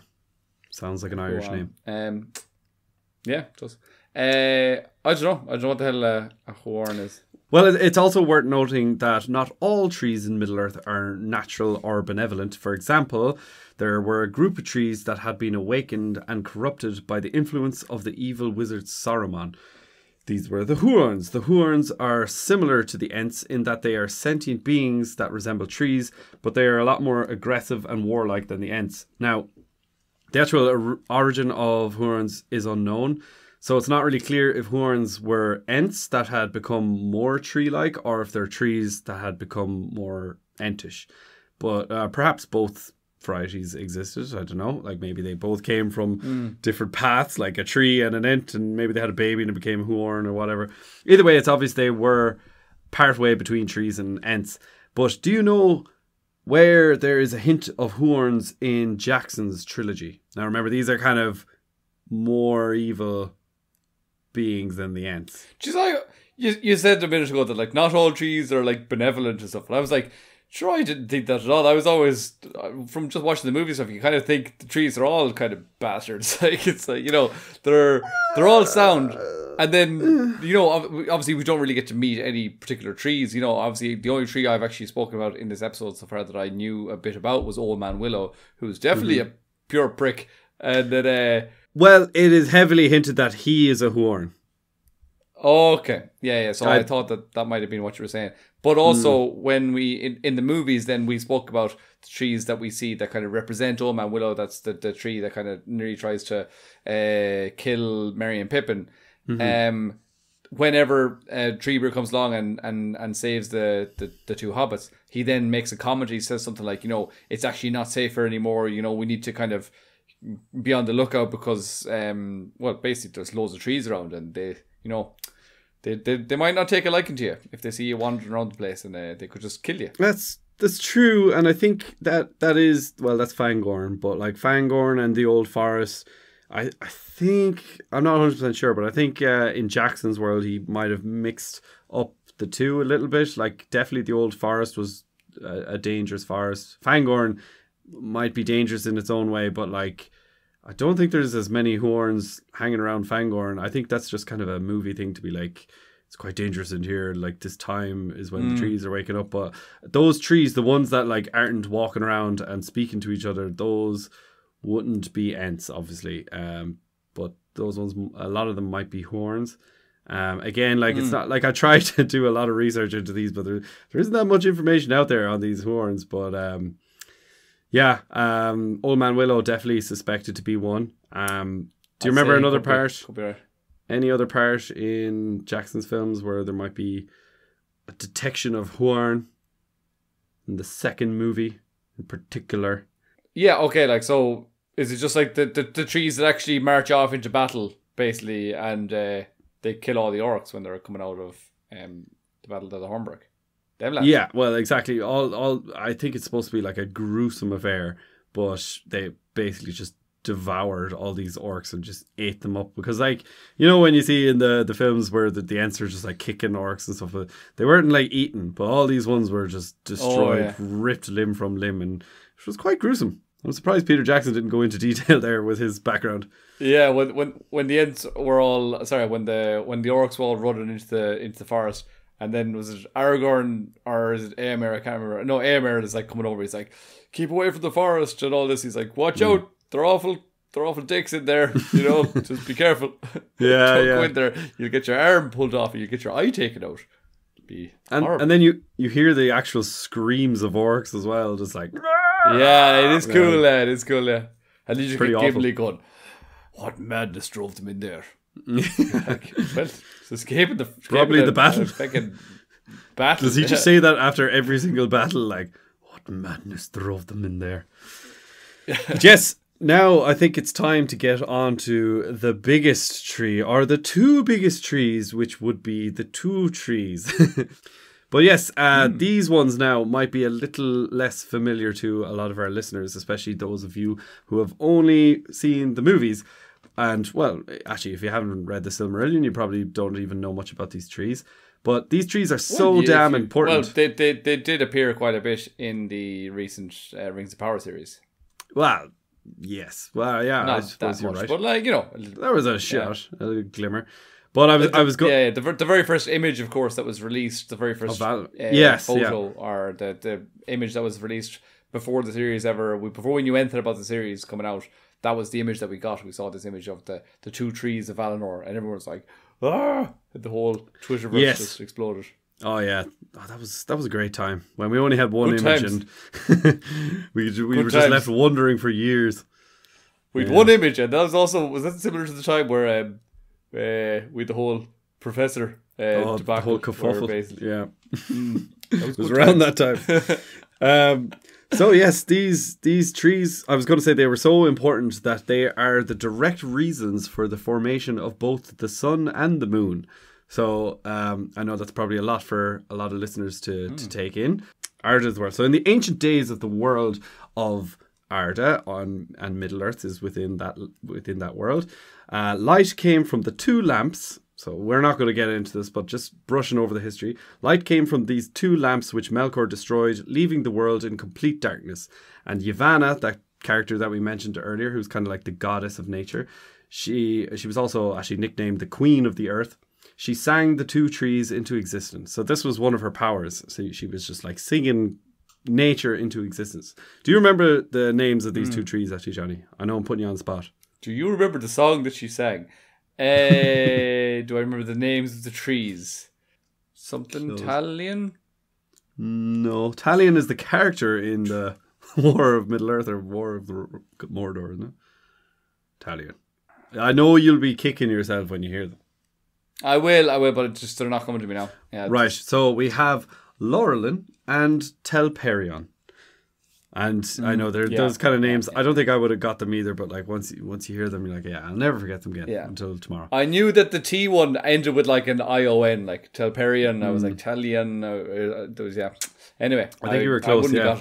Sounds like an Irish name. Yeah, it does. I don't know. I don't know what the hell a Huorn is. Well, it's also worth noting that not all trees in Middle-earth are natural or benevolent. For example, there were a group of trees that had been awakened and corrupted by the influence of the evil wizard Saruman. These were the Huorns. The Huorns are similar to the Ents in that they are sentient beings that resemble trees, but they are a lot more aggressive and warlike than the Ents. Now, the actual origin of Huorns is unknown, so it's not really clear if Huorns were Ents that had become more tree-like or if they're trees that had become more Entish. But perhaps both varieties existed. I don't know. Like maybe they both came from different paths, like a tree and an Ent, and maybe they had a baby and it became a Huorn or whatever. Either way, it's obvious they were part way between trees and Ents. But do you know where there is a hint of Huorns in Jackson's trilogy? Now remember, these are kind of more evil beings than the Ents. Just like you said a minute ago that like not all trees are like benevolent and stuff, and I was like, sure, I didn't think that at all. I was always, from just watching the movie stuff, you kind of think the trees are all kind of bastards. Like it's like, you know, they're all sound, and then you know, obviously we don't really get to meet any particular trees. You know, obviously the only tree I've actually spoken about in this episode so far that I knew a bit about was Old Man Willow, who's definitely a pure prick, and then well, it is heavily hinted that he is a Huorn. Okay. Yeah. So I thought that might have been what you were saying. But also, when we, in the movies, then we spoke about the trees that we see that kind of represent Old Man Willow. That's the tree that kind of nearly tries to kill Merry and Pippin. Whenever Treebeard comes along and saves the two hobbits, he then makes a comment. He says something like, you know, it's actually not safer anymore. You know, we need to kind of be on the lookout because, well, basically there's loads of trees around and they, you know, they might not take a liking to you if they see you wandering around the place, and they could just kill you. That's true, and I think that is, well, that's Fangorn, but like Fangorn and the Old Forest, I think, I'm not 100% sure, but I think in Jackson's world he might have mixed up the two a little bit. Like definitely the Old Forest was a dangerous forest. Fangorn might be dangerous in its own way, but like I don't think there's as many Huorns hanging around Fangorn. I think that's just kind of a movie thing to be like, it's quite dangerous in here. Like this time is when the trees are waking up. But those trees, the ones that like aren't walking around and speaking to each other, those wouldn't be Ents, obviously. But those ones, a lot of them might be Huorns. Again, like it's not like I tried to do a lot of research into these, but there isn't that much information out there on these Huorns. But yeah, Old Man Willow definitely suspected to be one. Do you remember another part? Any other part in Jackson's films where there might be a detection of Huorn in the second movie in particular? Yeah, okay, like, so is it just like the trees that actually march off into battle, basically, and they kill all the orcs when they're coming out of the Battle of the Hornbrook? Yeah, well, exactly. All I think it's supposed to be like a gruesome affair, but they basically just devoured all these orcs and just ate them up. Because, like, you know, when you see in the films where the Ents are just like kicking orcs and stuff, they weren't like eaten, but all these ones were just destroyed, ripped limb from limb, and it was quite gruesome. I'm surprised Peter Jackson didn't go into detail there with his background. Yeah, when the Ents were all when the orcs were all running into the forest. And then was it Aragorn or is it Éomer? I can't remember. No, Éomer is like coming over. He's like, keep away from the forest and all this. He's like, watch out. They're awful dicks in there. You know, just be careful. Yeah, Don't go in there. You'll get your arm pulled off and you'll get your eye taken out. And then you hear the actual screams of orcs as well. Just like, yeah, it is cool. It is cool, yeah. And then you get Gimli going, what madness drove them in there? Like, well, it's escaping the battle. Battle. Does he just say that after every single battle? Like, what madness drove them in there? But yes, now I think it's time to get on to the biggest tree, or the two biggest trees, which would be the two trees. But yes, these ones now might be a little less familiar to a lot of our listeners, especially those of you who have only seen the movies. And, well, actually, if you haven't read the Silmarillion, you probably don't even know much about these trees. But these trees are so damn important. Well, they did appear quite a bit in the recent Rings of Power series. Well, yes. Well, yeah, not I suppose that you're much, right. but, like, you know. There was a shot, a glimmer. But I was going. Yeah, the very first image, of course, that was released, the very first photo or the image that was released before the series before we knew anything about the series coming out. That was the image that we got. We saw this image of the two trees of Valinor, and everyone was like, "Ah!" The whole Twitterverse just exploded. Oh yeah, that was a great time when we only had one Good image times. and we were just left wondering for years. We'd one image, and that was that similar to the time where with the whole professor The debacle, whole kerfuffle. Yeah, it was around that time. So yes, these trees, I was going to say they were so important that they are the direct reasons for the formation of both the sun and the moon. So I know that's probably a lot for a lot of listeners to take in. Arda's world. So in the ancient days of the world of Arda and Middle Earth is within that world. Light came from the two lamps. So we're not going to get into this, but just brushing over the history. Light came from these two lamps which Melkor destroyed, leaving the world in complete darkness. And Yavanna, that character that we mentioned earlier, who's kind of like the goddess of nature, she was also actually nicknamed the Queen of the Earth. She sang the two trees into existence. So this was one of her powers. So she was just like singing nature into existence. Do you remember the names of these two trees, actually, Johnny? I know I'm putting you on the spot. Do you remember the song that she sang? Do I remember the names of the trees? Something Talion? No, Talion is the character in the War of Middle Earth or War of the Mordor, isn't it? Talion. I know you'll be kicking yourself when you hear them. I will, but they're not coming to me now. Yeah, right, so we have Laurelin and Telperion. And I know those kind of names. I don't think I would have got them either, but like once you hear them, you're like, yeah, I'll never forget them again until tomorrow. I knew that the T one ended with like an ION, like Telperion. I was like Talion. Anyway, I think you were close. Yeah.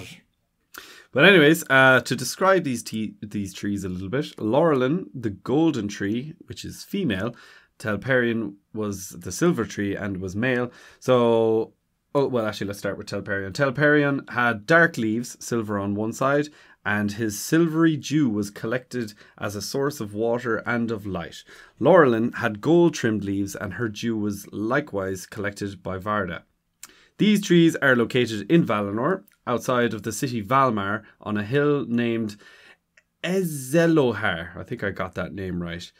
But anyways, to describe these trees a little bit, Laurelin, the golden tree, which is female. Telperion was the silver tree and was male. So, actually, let's start with Telperion. Telperion had dark leaves, silver on one side, and his silvery dew was collected as a source of water and of light. Laurelin had gold-trimmed leaves, and her dew was likewise collected by Varda. These trees are located in Valinor, outside of the city Valmar, on a hill named Ezelohar. I think I got that name right.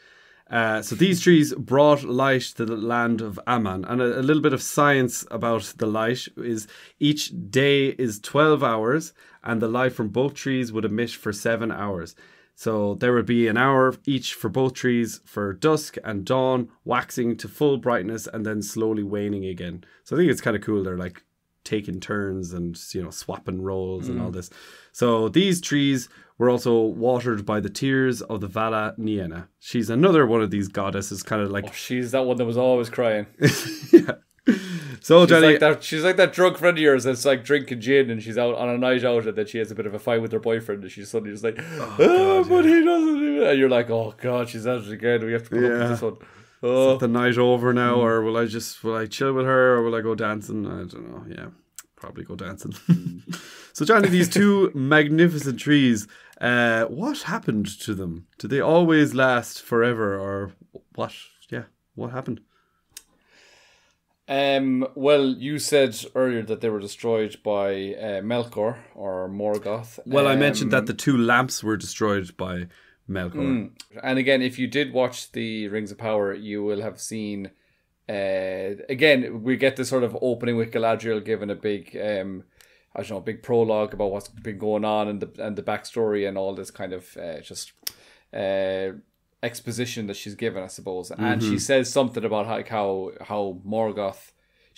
So these trees brought light to the land of Aman. And a little bit of science about the light is each day is 12 hours and the light from both trees would emit for 7 hours. So there would be an hour each for both trees for dusk and dawn, waxing to full brightness and then slowly waning again. So I think it's kind of cool. They're like taking turns and, swapping roles and all this. So these trees were also watered by the tears of the Vala Niena. She's another one of these goddesses, kind of like... she's that one that was always crying. Yeah. So, Johnny... She's like that drunk friend of yours that's like drinking gin and she's out on a night out and then she has a bit of a fight with her boyfriend and she's suddenly just like, but he doesn't do it. And you're like, oh God, she's at it again. We have to put up with this one. Is the night over now or will I chill with her or will I go dancing? I don't know. Yeah, probably go dancing. So, Johnny, these two magnificent trees, what happened to them? Did they always last forever or what? Yeah, what happened? Well, you said earlier that they were destroyed by Melkor or Morgoth. Well, I mentioned that the two lamps were destroyed by Melkor. And again, if you did watch the Rings of Power, you will have seen... again, we get this sort of opening with Galadriel giving a big... big prologue about what's been going on and the backstory and all this kind of exposition that she's given, I suppose. And she says something about how Morgoth.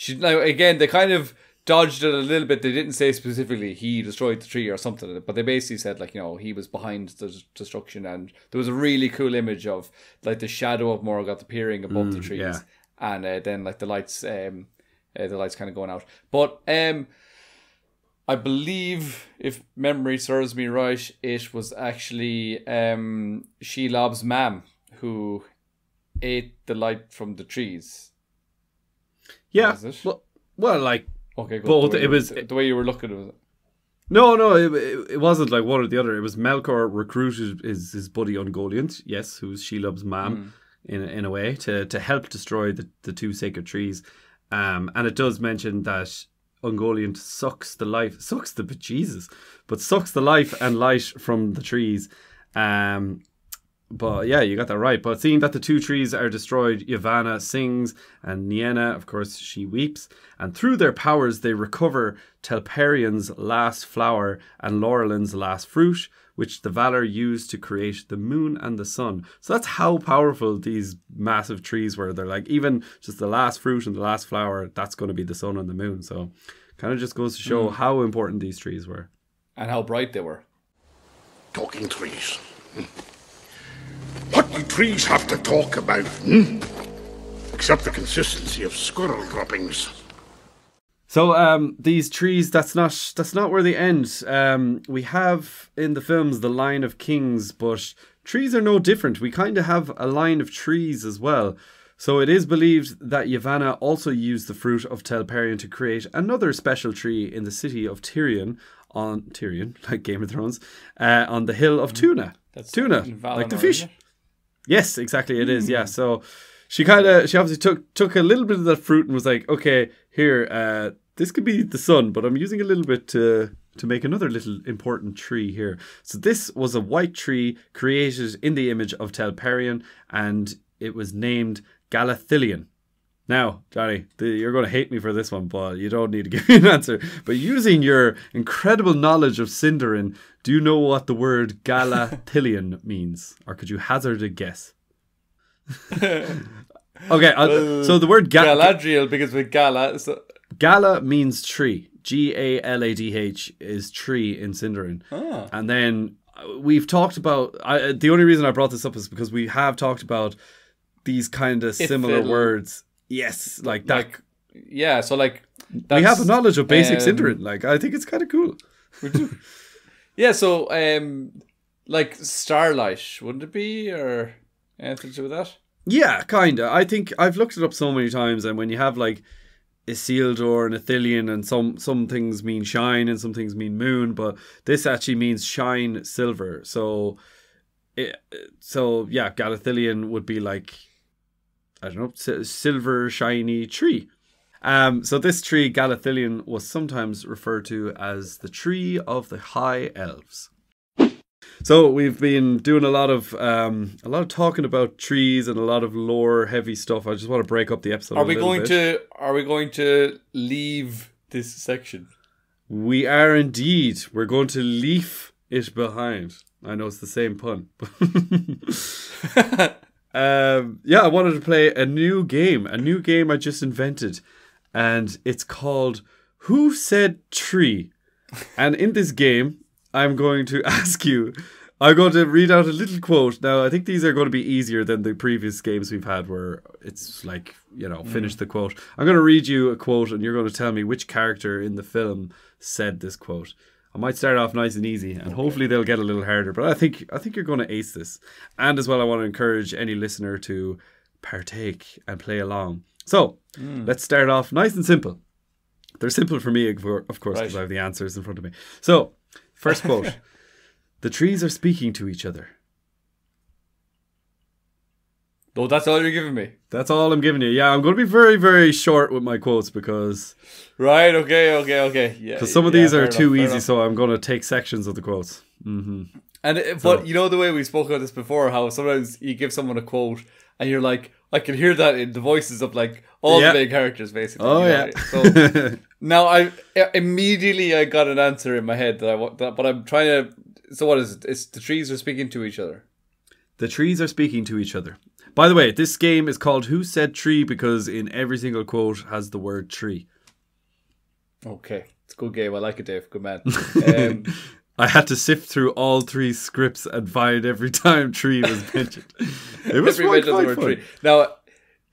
They kind of dodged it a little bit. They didn't say specifically he destroyed the tree or something, but they basically said he was behind the destruction. And there was a really cool image of like the shadow of Morgoth appearing above the trees, and then like the lights kind of going out. But I believe, if memory serves me right, it was actually Shelob's mam who ate the light from the trees. Yeah. Was it? Well, like okay, good. both. It was the way you were looking at it. No, it wasn't like one or the other. It was Melkor recruited his buddy Ungoliant, yes, who's Shelob's mam, in a way to help destroy the two sacred trees. And it does mention that Ungoliant sucks the life and light from the trees. But yeah, you got that right. But seeing that the two trees are destroyed, Yavanna sings, and Nienna, of course, she weeps. And through their powers, they recover Telperion's last flower and Laurelin's last fruit, which the Valar used to create the moon and the sun. So that's how powerful these massive trees were. They're like, even just the last fruit and the last flower, that's going to be the sun and the moon. So kind of just goes to show how important these trees were. And how bright they were. Talking trees. What do trees have to talk about, except the consistency of squirrel droppings? So these trees, that's not where they end. We have in the films the line of kings, but trees are no different. We kind of have a line of trees as well. So it is believed that Yavanna also used the fruit of Telperion to create another special tree in the city of Tyrion, like Game of Thrones, on the hill of Tuna. That's Tuna, Valinor, like the fish. isn't it? Yes, exactly, it is. Yeah, so she obviously took a little bit of that fruit and was like, okay, here, this could be the sun, but I'm using a little bit to make another little important tree here. So this was a white tree created in the image of Telperion, and it was named Galathilion. Now, Johnny, you're going to hate me for this one, but you don't need to give me an answer. But using your incredible knowledge of Sindarin, do you know what the word Galathilion means? Or could you hazard a guess? Okay, so the word Galadriel begins with Gala. So... Gala means tree. Galadh is tree in Sindarin. Ah. And then we've talked about... the only reason I brought this up is because we have talked about these kind of similar words. Yes, like that. Yeah, so like... we have a knowledge of basic Sindarin. Like, I think it's kind of cool. We do. Yeah, so like Starlight, wouldn't it be? Or anything to do with that? Yeah, kind of. I think I've looked it up so many times, and when you have like Isildur and Ithilien, and some things mean shine and some things mean moon, but this actually means shine silver. So yeah, Galathilion would be like, I don't know, silver shiny tree. So this tree, Galathilion, was sometimes referred to as the tree of the high elves. So we've been doing a lot of talking about trees and a lot of lore heavy stuff. I just want to break up the episode. Are we going to leave this section? We are indeed. We're going to leave it behind. I know it's the same pun. Yeah, I wanted to play a new game I just invented, and it's called Who Said Tree? And in this game, I'm going to read out a little quote. Now, I think these are going to be easier than the previous games we've had where it's like, finish the quote. I'm going to read you a quote and you're going to tell me which character in the film said this quote. I might start off nice and easy and hopefully they'll get a little harder, but I think you're going to ace this. And as well, I want to encourage any listener to partake and play along. So, let's start off nice and simple. They're simple for me, of course, because I have the answers in front of me. So, first quote. The trees are speaking to each other. Oh, that's all you're giving me? That's all I'm giving you. Yeah, I'm going to be very, very short with my quotes because... Right, okay. Yeah, because some of these are too easy, so I'm going to take sections of the quotes. Mm-hmm. But you know the way we spoke about this before, how sometimes you give someone a quote and you're like, I can hear that in the voices of like all the main characters, basically. Oh, yeah. So now I got an answer in my head but I'm trying to... So what is it? It's the trees are speaking to each other. The trees are speaking to each other. By the way, this game is called Who Said Tree because in every single quote has the word tree. Okay. It's a good game. I like it, Dave. Good man. I had to sift through all three scripts and find every time tree was mentioned. It was quite fun. Tree. Now,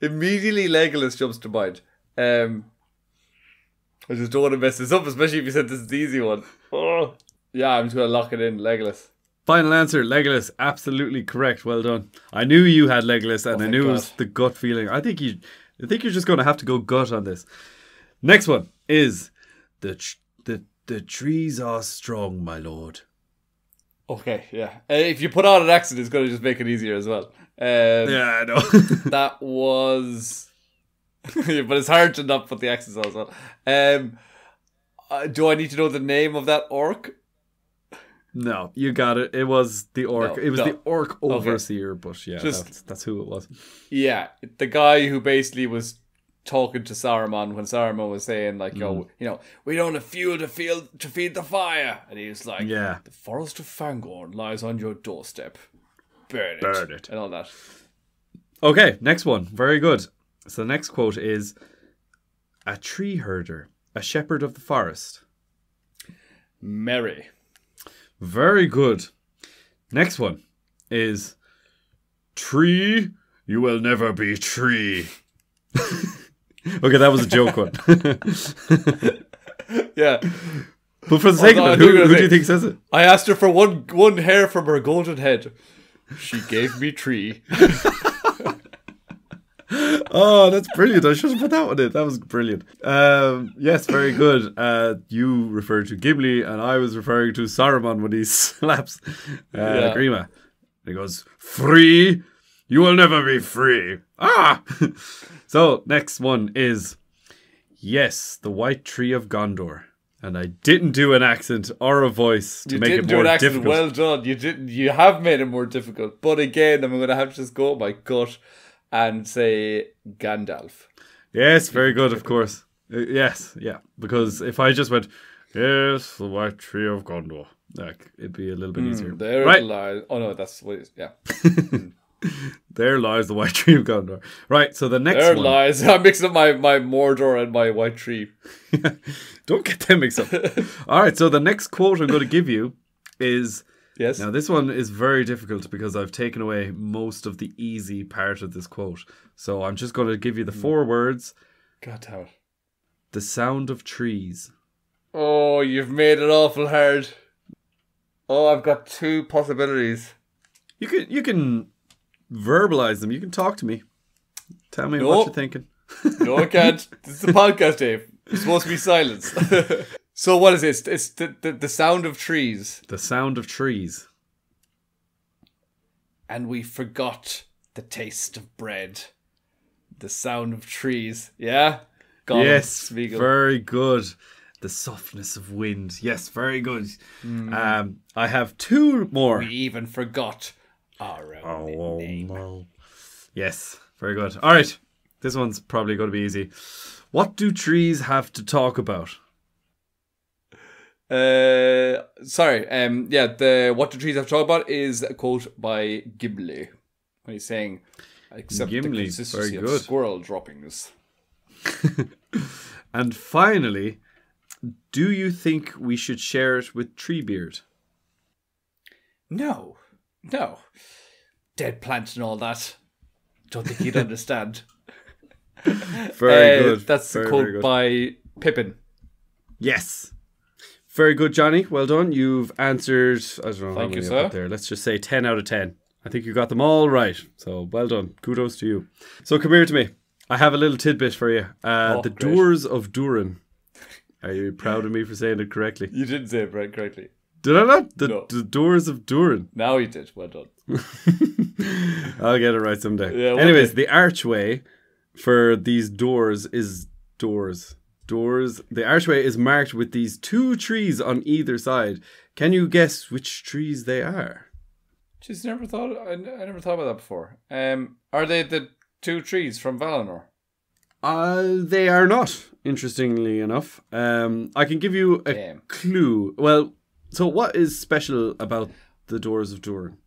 immediately Legolas jumps to mind. I just don't want to mess this up, especially if you said this is the easy one. Oh. Yeah, I'm just going to lock it in, Legolas. Final answer, Legolas. Absolutely correct. Well done. I knew you had Legolas, and I knew it was the gut feeling. I think you're just going to have to go gut on this. Next one is the trees are strong, my lord. Okay, yeah. If you put on an accent, it's going to just make it easier as well. Yeah, I know. That was... but it's hard to not put the accents on as well. Do I need to know the name of that orc? No, you got it. It was the orc. No, it was no. the orc overseer, but yeah, Just- that's who it was. Yeah, the guy who basically was talking to Saruman when Saruman was saying, like, "Oh, you know, we don't have fuel to feed the fire," and he was like, Yeah. "The forest of Fangorn lies on your doorstep. Burn it, and all that." Okay, next one. Very good. So the next quote is, "A tree herder, a shepherd of the forest." Merry. Very good. Next one is, "Tree, you will never be tree." Okay, that was a joke one. Yeah, But for the sake no, of I it, think who I do you think- think says it? I asked her for one hair from her golden head. She gave me tree. Oh, that's brilliant. I should have put that one in. That was brilliant. Yes, very good. You referred to Gimli, and I was referring to Saruman when he slaps Grima. And he goes, "Free? You will never be free." Ah! So, next one is, "Yes, the white tree of Gondor." And I didn't do an accent or a voice to You make didn't it do more an accent. difficult. Well done. You didn't. You have made it more difficult. But again, I'm going to have to just go with my gut and say Gandalf. Yes, very good, of course. Yes, yeah. Because if I just went, "Yes, the white tree of Gondor," like, it'd be a little bit easier. There Right. it lies. Oh no, that's what it is. Yeah. There lies the white tree of Gondor. Right, so the next There one. lies. I'm mixing up my Mordor and my white tree. Don't get them mixed up. All right, so the next quote I'm going to give you is... Yes. Now, this one is very difficult because I've taken away most of the easy part of this quote. So I'm just going to give you the 4 words. God damn it. The sound of trees. Oh, you've made it awful hard. Oh, I've got 2 possibilities. You can verbalize them. You can talk to me. Tell me No. what you're thinking. No, I can't. This is a podcast, Dave. It's supposed to be silence. So what is this? It's the sound of trees. The sound of trees. And we forgot the taste of bread. The sound of trees. Yeah? Gollum, Yes, Smeagol. very good. The softness of wind. Yes, very good. I have 2 more. We even forgot our own name. Yes, very good. All right, this one's probably going to be easy. What do trees have to talk about? Sorry. The what do trees have to talk about is a quote by Gimli when he's saying, "Accept Gimli, the consistency very of good. squirrel droppings." And finally, do you think we should share it with Treebeard? No, dead plant and all that. Don't think he'd understand. Very good. That's the very, quote very good. by Pippin. Yes. Very good, Johnny. Well done. You've answered, I don't know how Thank many you, I sir. put there. Let's just say 10 out of 10. I think you got them all right. So well done. Kudos to you. So come here to me. I have a little tidbit for you. The great. Doors of Durin. Are you proud of me for saying it correctly? You didn't say it right correctly. Did I not? No. The Doors of Durin. Now you did. Well done. I'll get it right someday. Yeah, one Anyways, day. the archway for these doors is doors. The archway is marked with these 2 trees on either side. Can you guess which trees they are? Just never thought. I never thought about that before. Are they the 2 trees from Valinor? They are not, interestingly enough. I can give you a Damn. clue. Well, so what is special about the Doors of Durin?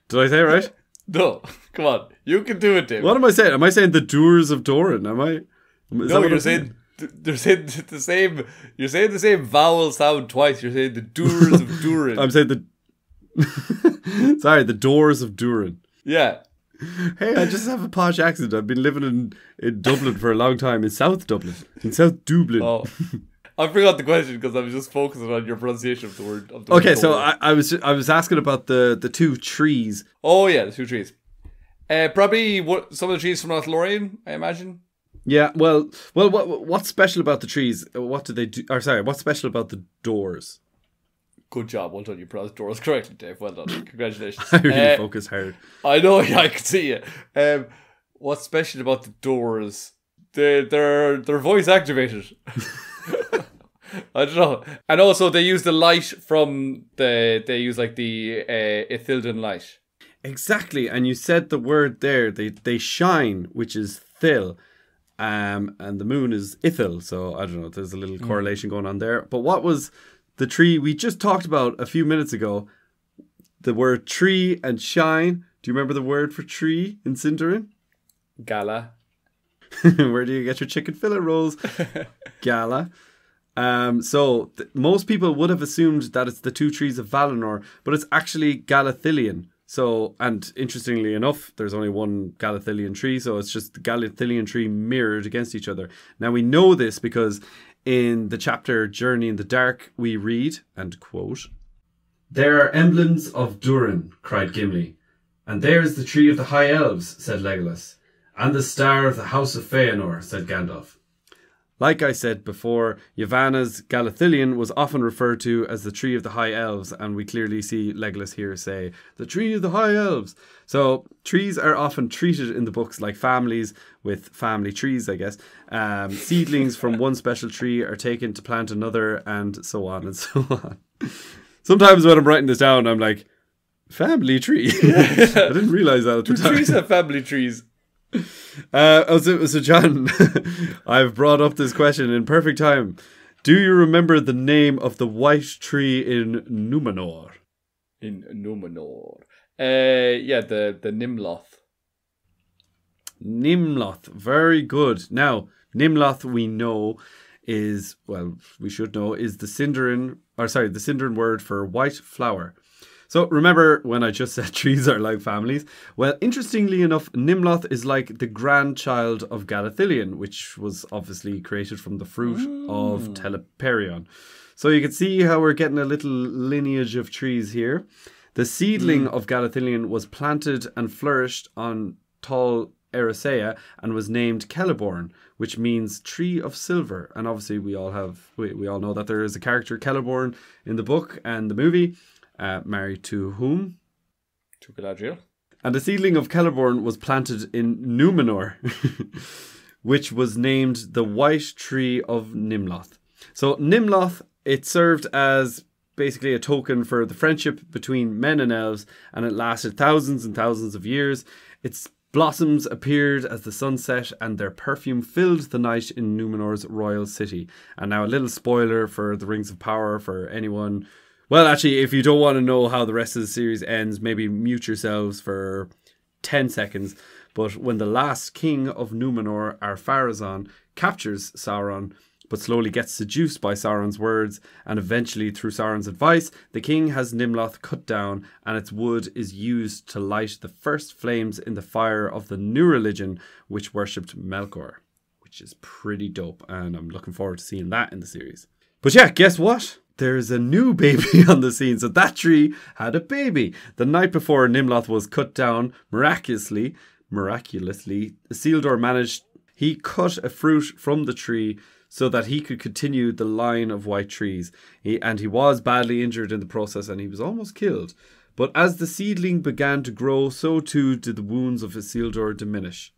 Did I say it right? No, come on. You can do it, Dave. What am I saying? Am I saying the Doors of Durin? Am I? Is that No, what you're I'm saying they're saying the same. You're saying the same vowel sound twice. You're saying the doors of Durin. I'm saying the... Sorry, the Doors of Durin. Yeah. Hey, I just have a posh accent. I've been living in Dublin for a long time, in South Dublin. In South Dublin. Oh, I forgot the question because I was just focusing on your pronunciation of the word. Okay, word so door. I was asking about the 2 trees. Oh yeah, the 2 trees. Probably some of the trees from North Lorien, I imagine. Yeah, well, what's special about the trees? What do they do? Or sorry, what's special about the doors? Good job. Well done. You pronounced doors correctly, Dave. Well done. Congratulations. I really focus hard. I know. Yeah, I can see it. What's special about the doors? They're voice activated. I don't know. And also they use the light from they use like the Ithilden light. Exactly. And you said the word there. They shine, which is Thil. And the moon is Ithil. So I don't know. There's a little correlation going on there. But what was the tree we just talked about a few minutes ago? The word tree and shine. Do you remember the word for tree in Sindarin? Gala. Where do you get your chicken fillet rolls? Gala. Most people would have assumed that it's the two trees of Valinor, but it's actually Galathilian. So, and interestingly enough, there's only one Galathilian tree, so it's just the Galathilian tree mirrored against each other. Now we know this because in the chapter Journey in the Dark, we read, and quote, "There are emblems of Durin," cried Gimli. "And there is the tree of the High Elves," said Legolas. "And the star of the House of Feanor," said Gandalf. Like I said before, Yavanna's Galathilian was often referred to as the Tree of the High Elves, and we clearly see Legolas here say, "The Tree of the High Elves." So, trees are often treated in the books like families, with family trees, I guess. Seedlings from one special tree are taken to plant another, and so on and so on. Sometimes when I'm writing this down, I'm like, family tree? I didn't realise that at the time. Trees have family trees. So John, I've brought up this question in perfect time. Do you remember the name of the white tree in Numenor? In Numenor. Yeah, the Nimloth. Nimloth, very good. Now, Nimloth we know is, well, we should know, is the Sindarin word for white flower. So remember when I just said trees are like families? Well, interestingly enough, Nimloth is like the grandchild of Galathilian, which was obviously created from the fruit of Teliperion. So you can see how we're getting a little lineage of trees here. The seedling of Galathilian was planted and flourished on Tol Eressëa and was named Celeborn, which means tree of silver. And obviously we all know that there is a character Celeborn in the book and the movie. Married to whom? To Galadriel. And the seedling of Celeborn was planted in Numenor, which was named the White Tree of Nimloth. So Nimloth, it served as basically a token for the friendship between men and elves, and it lasted thousands and thousands of years. Its blossoms appeared as the sun set, and their perfume filled the night in Numenor's royal city. And now a little spoiler for the Rings of Power for anyone. Well, actually, if you don't want to know how the rest of the series ends, maybe mute yourselves for 10 seconds. But when the last king of Numenor, Ar-Pharazôn, captures Sauron, but slowly gets seduced by Sauron's words, and eventually, through Sauron's advice, the king has Nimloth cut down, and its wood is used to light the first flames in the fire of the new religion, which worshipped Melkor, which is pretty dope, and I'm looking forward to seeing that in the series. But yeah, guess what? There's a new baby on the scene. So that tree had a baby. The night before Nimloth was cut down, miraculously, Isildur he cut a fruit from the tree so that he could continue the line of white trees. He was badly injured in the process, and he was almost killed. But as the seedling began to grow, so too did the wounds of Isildur diminish.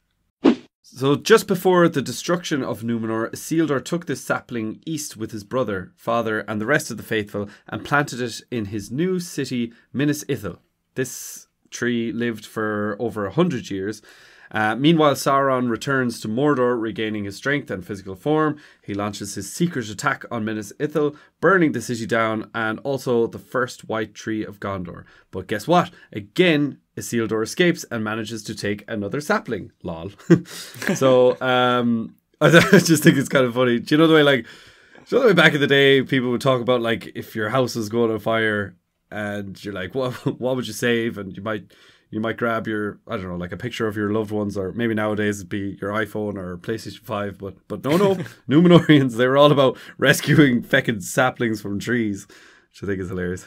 So just before the destruction of Numenor, Isildur took this sapling east with his brother, father, and the rest of the faithful, and planted it in his new city, Minas Ithil. This tree lived for over 100 years. Meanwhile, Sauron returns to Mordor, regaining his strength and physical form. He launches his secret attack on Minas Ithil, burning the city down, and also the first white tree of Gondor. But guess what? Again, Isildur escapes and manages to take another sapling. Lol. So, I just think it's kind of funny. Do you know the way back in the day, people would talk about, like, if your house was going on fire and you're like, what would you save? And you might grab your, I don't know, like a picture of your loved ones, or maybe nowadays it'd be your iPhone or PlayStation 5. But no, Numenorians, they were all about rescuing feckin' saplings from trees. which I think is hilarious.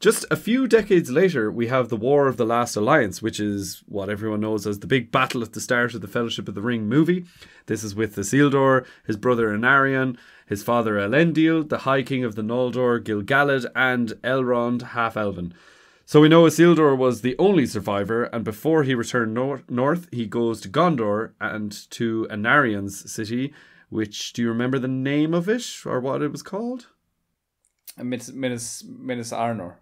Just a few decades later, we have the War of the Last Alliance, which is what everyone knows as the big battle at the start of the Fellowship of the Ring movie. This is with Isildur, his brother Anarion, his father Elendil, the High King of the Noldor, Gil-galad, and Elrond, half-elven. So we know Isildur was the only survivor, and before he returned north, he goes to Gondor and to Anarion's city, which, do you remember the name of it, or what it was called? Minas Arnor.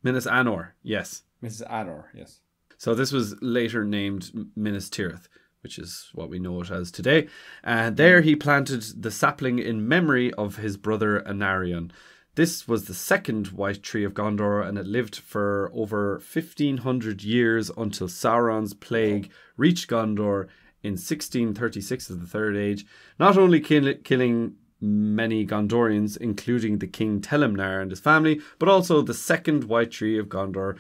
Minas Anor, yes. Mrs. Anor, yes. So this was later named Minas Tirith, which is what we know it as today. And there he planted the sapling in memory of his brother Anarion. This was the second White Tree of Gondor, and it lived for over 1,500 years until Sauron's plague reached Gondor in 1636 of the Third Age, not only killing many Gondorians, including the King Telemnar and his family, but also the second White Tree of Gondor.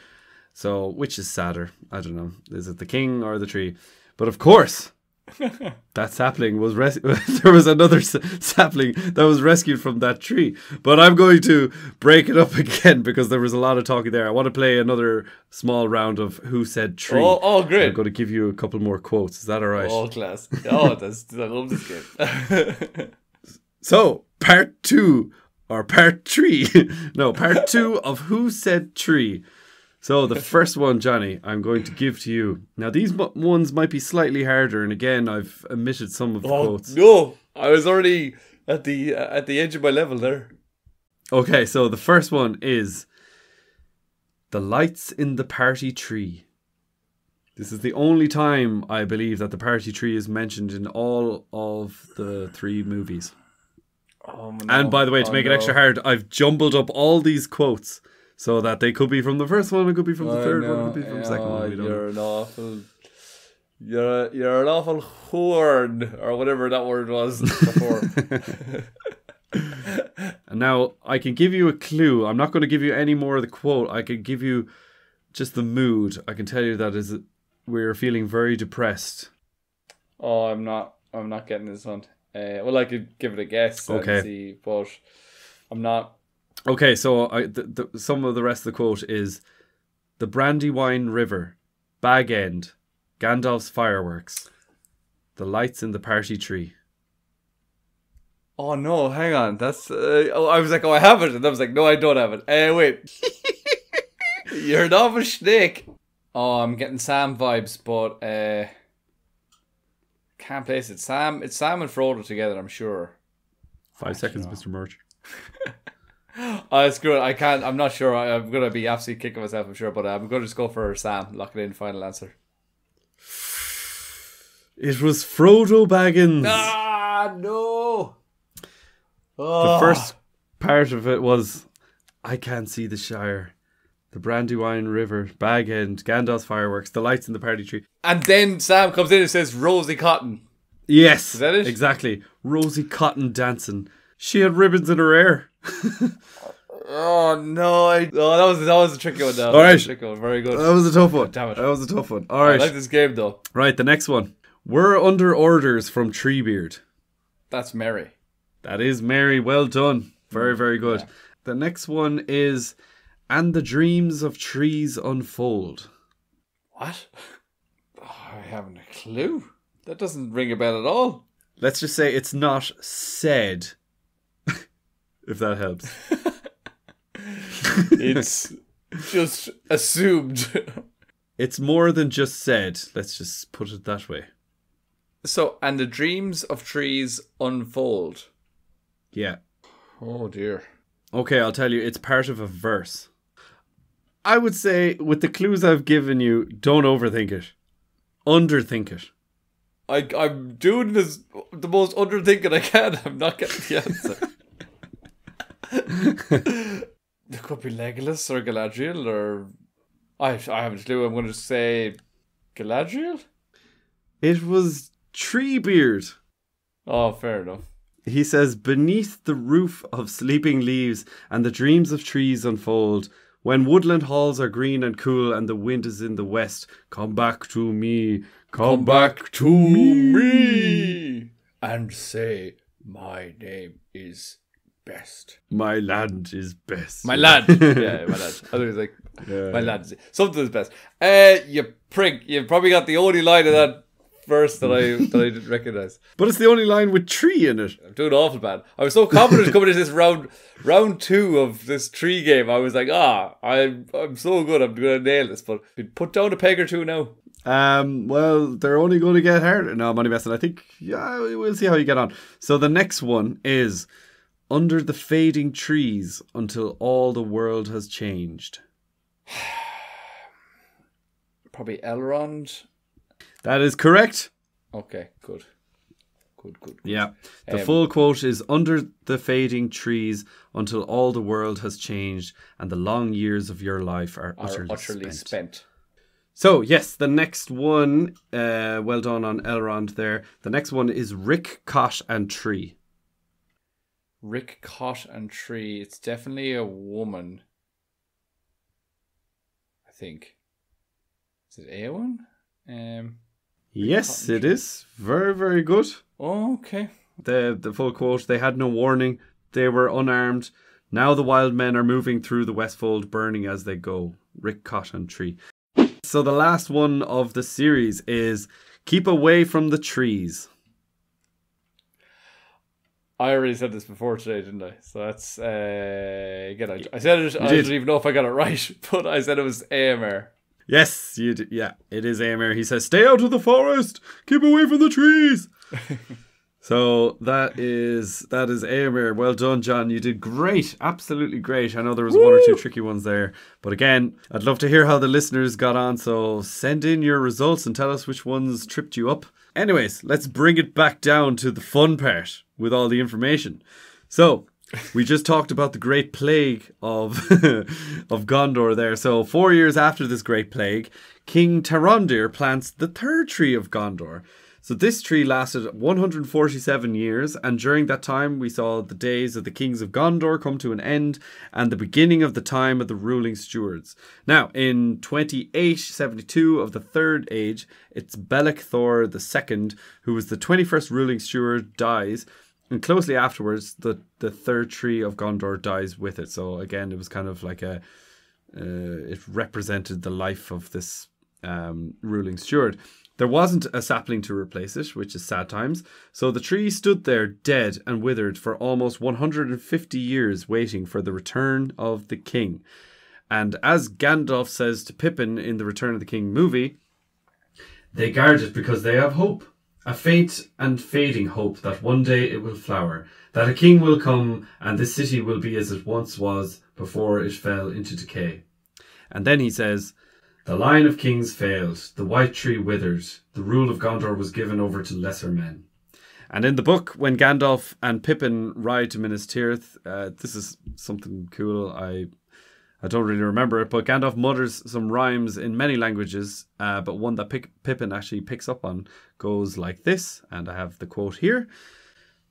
So, which is sadder? I don't know. Is it the king or the tree? But of course, that sapling was there was another sapling that was rescued from that tree. But I'm going to break it up again because there was a lot of talking there. I want to play another small round of Who Said Tree. Oh, great. I'm going to give you a couple more quotes. Is that all right? Oh, class. Oh, I love this game. So, part 2 of Who Said Tree. So the first one, Johnny, I'm going to give to you. Now, these ones might be slightly harder, and again, I've omitted some of the quotes. No, I was already at the edge of my level there. Okay, so the first one is the lights in the party tree. This is the only time I believe that the party tree is mentioned in all of the 3 movies. Oh, no. And by the way, to make it extra hard, I've jumbled up all these quotes. So that they could be from the first one, it could be from the third one, it could be from the second one. You're an awful horn, or whatever that word was before. And now I can give you a clue. I'm not going to give you any more of the quote. I can give you just the mood. I can tell you that we're feeling very depressed. Oh, I'm not getting this one. Well, I could give it a guess and see, but I'm not. Okay, so some of the rest of the quote is the Brandywine River, Bag End, Gandalf's fireworks, the lights in the party tree. Oh no, hang on. That's I was like, I have it, and I was like, no, I don't have it. Wait, you're an awful snake. Oh, I'm getting Sam vibes, but can't place it. It's Sam and Frodo together, I'm sure. 5 seconds, Mr. Murch. Screw it. I can't. I'm not sure. I'm gonna be absolutely kicking myself, I'm sure, but I'm gonna just go for Sam. Lock it in. Final answer. It was Frodo Baggins. Ah, no. The first part of it was I can't see the Shire, the Brandywine River, Bag End, Gandalf's fireworks, the lights in the party tree. And then Sam comes in and says Rosie Cotton. Yes. Is that it? Exactly. Rosie Cotton dancing. She had ribbons in her hair. Oh no! That was a tricky one. Now. All right, very good. That was a tough one. Damn it. That was a tough one. All right, I like this game though. Right, the next one. We're under orders from Treebeard. That's Merry. That is Merry. Well done. Very, very good. Yeah. The next one is, and the dreams of trees unfold. What? Oh, I haven't a clue. That doesn't ring a bell at all. Let's just say it's not said. If that helps. It's just assumed. It's more than just said. Let's just put it that way. So, and the dreams of trees unfold. Yeah. Oh dear. Okay, I'll tell you. It's part of a verse. I would say, with the clues I've given you, don't overthink it. Underthink it. I'm doing this the most underthinking I can. I'm not getting the answer. There could be Legolas or Galadriel, or I haven't a clue. I'm going to say Galadriel. It was Treebeard. Oh, fair enough. He says, beneath the roof of sleeping leaves and the dreams of trees unfold, when woodland halls are green and cool and the wind is in the west, come back to me, come back to me, and say, my name is best. My land is best. My lad. Yeah, my lad. I was like, my lad. Something is best. You prick. You probably got the only line of that verse that I didn't recognise. But it's the only line with tree in it. I'm doing awful bad. I was so confident coming into this round 2 of this tree game. I was like, I'm so good. I'm going to nail this. But put down a peg or two now. Well, they're only going to get harder. No, I'm only messing. I think, we'll see how you get on. So the next one is under the fading trees until all the world has changed. Probably Elrond. That is correct. Okay, good. Yeah. The full quote is under the fading trees until all the world has changed and the long years of your life are utterly spent. So, yes, the next one, well done on Elrond there. The next one is Rick, Cot and Tree. Rick, Cot and Tree. It's definitely a woman. I think. Is it Eowyn? Yes, it is. Very, very good. Oh, okay. The full quote, they had no warning. They were unarmed. Now the wild men are moving through the Westfold, burning as they go. Rick, Cot and Tree. So the last one of the series is keep away from the trees. I already said this before today, didn't I? So that's, again, I said it, I don't even know if I got it right, but I said it was Éomer. Yes, you did. Yeah, it is Éomer. He says, stay out of the forest, keep away from the trees. So that is Éomer. Well done, John. You did great. Absolutely great. I know there was one or two tricky ones there. But again, I'd love to hear how the listeners got on. So send in your results and tell us which ones tripped you up. Anyways, let's bring it back down to the fun part with all the information. So we just talked about the Great Plague of Gondor there. So 4 years after this Great Plague, King Tarondir plants the third tree of Gondor. So this tree lasted 147 years, and during that time we saw the days of the kings of Gondor come to an end and the beginning of the time of the ruling stewards. Now, in 2872 of the Third Age, it's Bellic Thor II, who was the 21st ruling steward, dies, and closely afterwards the third tree of Gondor dies with it. So again, it was kind of like it represented the life of this ruling steward. There wasn't a sapling to replace it, which is sad times. So the tree stood there dead and withered for almost 150 years waiting for the return of the king. And as Gandalf says to Pippin in the Return of the King movie, they guard it because they have hope. A faint and fading hope that one day it will flower, that a king will come and this city will be as it once was before it fell into decay. And then he says, the line of kings failed, the white tree withered, the rule of Gondor was given over to lesser men. And in the book, when Gandalf and Pippin ride to Minas Tirith, this is something cool. I don't really remember it, but Gandalf mutters some rhymes in many languages, but one that Pippin actually picks up on goes like this, and I have the quote here.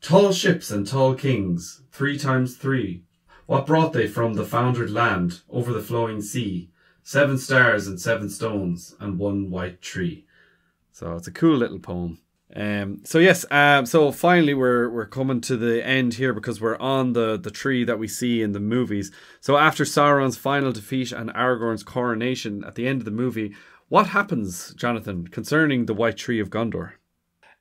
Tall ships and tall kings, 3 times 3. What brought they from the foundered land over the flowing sea? 7 stars and 7 stones and 1 white tree. So it's a cool little poem. So finally we're coming to the end here because we're on the tree that we see in the movies. So after Sauron's final defeat and Aragorn's coronation at the end of the movie, what happens, Jonathan, concerning the white tree of Gondor?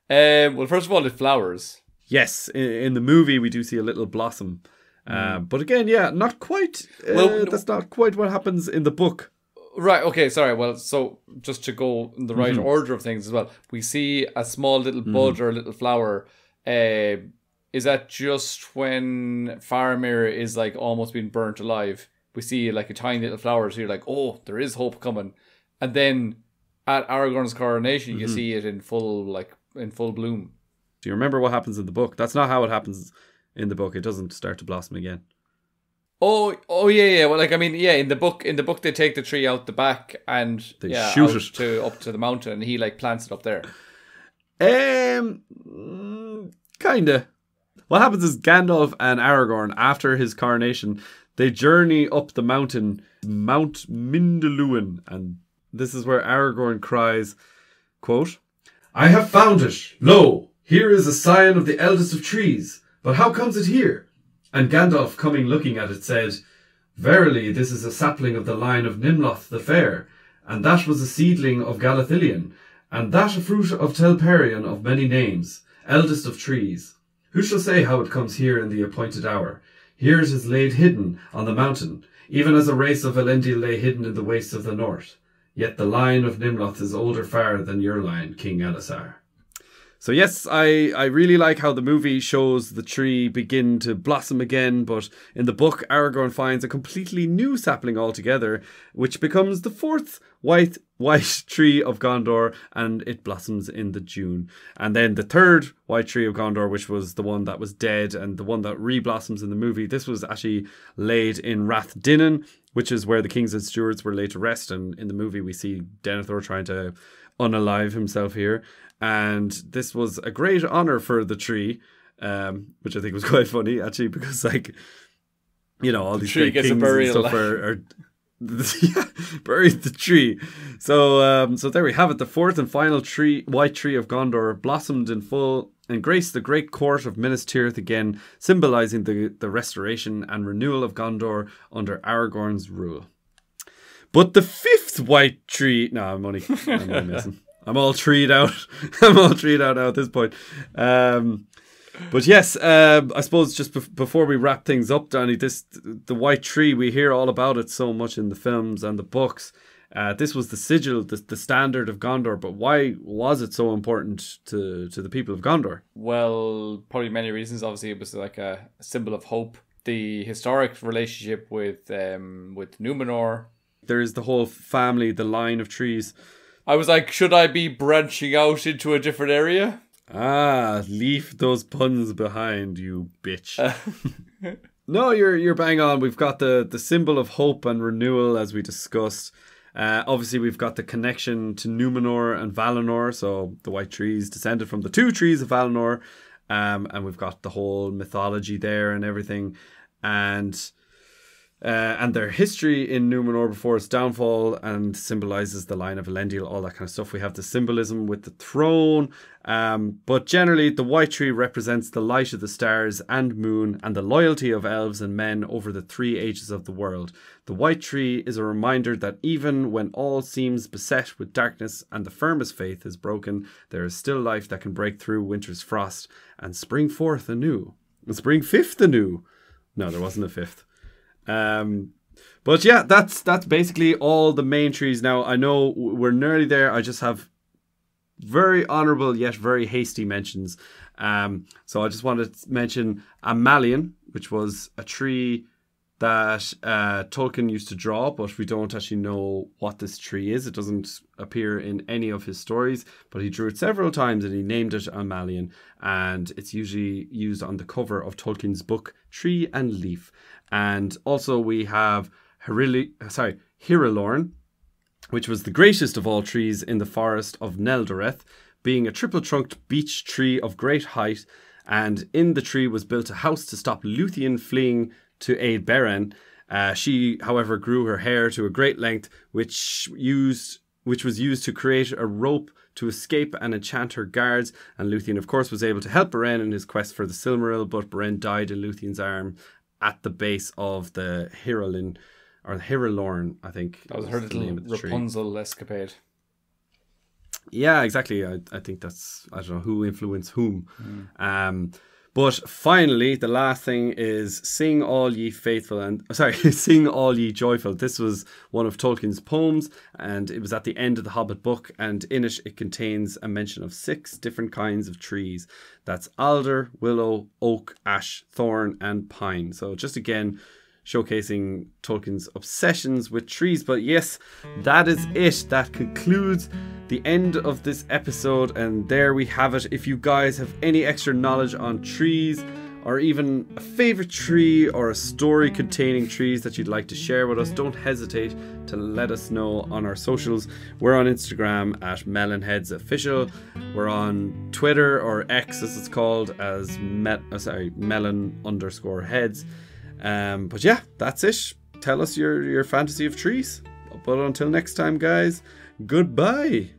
Well, first of all, it flowers. Yes, in the movie we do see a little blossom. But again, not quite. That's not quite what happens in the book. Right, okay, sorry. Well, so just to go in the right order of things as well, we see a small little bud or a little flower. Is that just when Faramir is like almost being burnt alive? We see like a tiny little flower, so you're like, oh, there is hope coming. And then at Aragorn's coronation, you see it in full bloom. Do you remember what happens in the book? That's not how it happens in the book. It doesn't start to blossom again. Oh yeah. Well, like I mean, yeah. In the book, they take the tree out the back and they shoot it up to the mountain, and he like plants it up there. Kinda. What happens is Gandalf and Aragorn, after his coronation, they journey up the mountain, Mount Mindalluin, and this is where Aragorn cries, quote, "I have found it. Lo, here is a scion of the eldest of trees. But how comes it here? And Gandalf, coming looking at it, said, "Verily, this is a sapling of the line of Nimloth the Fair, and that was a seedling of Galathilion, and that a fruit of Telperion of many names, eldest of trees. Who shall say how it comes here in the appointed hour? Here it is laid hidden on the mountain, even as a race of Elendil lay hidden in the wastes of the north. Yet the line of Nimloth is older far than your line, King Elisar." So yes, I really like how the movie shows the tree begin to blossom again, but in the book, Aragorn finds a completely new sapling altogether, which becomes the fourth white tree of Gondor, and it blossoms in the June. And then the third white tree of Gondor, which was the one that was dead and the one that re-blossoms in the movie, this was actually laid in Rath Dinnan, which is where the kings and stewards were laid to rest. And in the movie, we see Denethor trying to unalive himself here. And this was a great honor for the tree, which I think was quite funny, actually, because, like, you know, all these great kings and stuff are yeah, buried the tree. So there we have it. The fourth and final white tree of Gondor blossomed in full and graced the great court of Minas Tirith again, symbolizing the restoration and renewal of Gondor under Aragorn's rule. But the fifth white tree... No, I'm only messing. I'm all treed out. I'm all treed out now at this point. But yes, I suppose just before we wrap things up, Danny, the white tree, we hear all about it so much in the films and the books. This was the sigil, the standard of Gondor. But why was it so important to the people of Gondor? Well, probably many reasons. Obviously, it was like a symbol of hope. The historic relationship with Numenor. There's the whole family, the line of trees. I was like, should I be branching out into a different area? Ah, leave those puns behind, you bitch. No, you're bang on. We've got the symbol of hope and renewal, as we discussed. Obviously, we've got the connection to Numenor and Valinor. So the white trees descended from the two trees of Valinor. And we've got the whole mythology there and everything. And their history in Numenor before its downfall, and symbolizes the line of Elendil, all that kind of stuff. We have the symbolism with the throne, but generally the white tree represents the light of the stars and moon and the loyalty of elves and men over the three ages of the world. The white tree is a reminder that even when all seems beset with darkness and the firmest faith is broken, there is still life that can break through winter's frost and spring forth anew. And spring fifth anew. No, there wasn't a fifth. But yeah, that's basically all the main trees. Now, I know we're nearly there. I just have very honourable yet very hasty mentions. So I just wanted to mention a Mallorn, which was a tree that Tolkien used to draw, but we don't actually know what this tree is. It doesn't appear in any of his stories, but he drew it several times and he named it a Mallorn, and it's usually used on the cover of Tolkien's book Tree and Leaf. And also we have Hiralorn, which was the greatest of all trees in the forest of Neldoreth, being a triple-trunked beech tree of great height, and in the tree was built a house to stop Luthien fleeing to aid Beren. She, however, grew her hair to a great length, which was used to create a rope to escape and enchant her guards. And Luthien, of course, was able to help Beren in his quest for the Silmaril, but Beren died in Luthien's arm at the base of the Hiralin, or the Hiralorn, I think. That was her little Rapunzel escapade. Yeah, exactly. I think that's, I don't know who influenced whom. But finally, the last thing is sing all ye joyful. This was one of Tolkien's poems, and it was at the end of the Hobbit book, and in it contains a mention of 6 different kinds of trees. That's alder, willow, oak, ash, thorn, and pine. So just again, showcasing Tolkien's obsessions with trees. But yes, that is it. That concludes the end of this episode, and there we have it. If you guys have any extra knowledge on trees, or even a favorite tree or a story containing trees that you'd like to share with us, don't hesitate to let us know on our socials. We're on Instagram at melonheadsofficial. We're on Twitter, or X as it's called, as melon_heads. But yeah, that's it. Tell us your fantasy of trees. But until next time, guys, goodbye.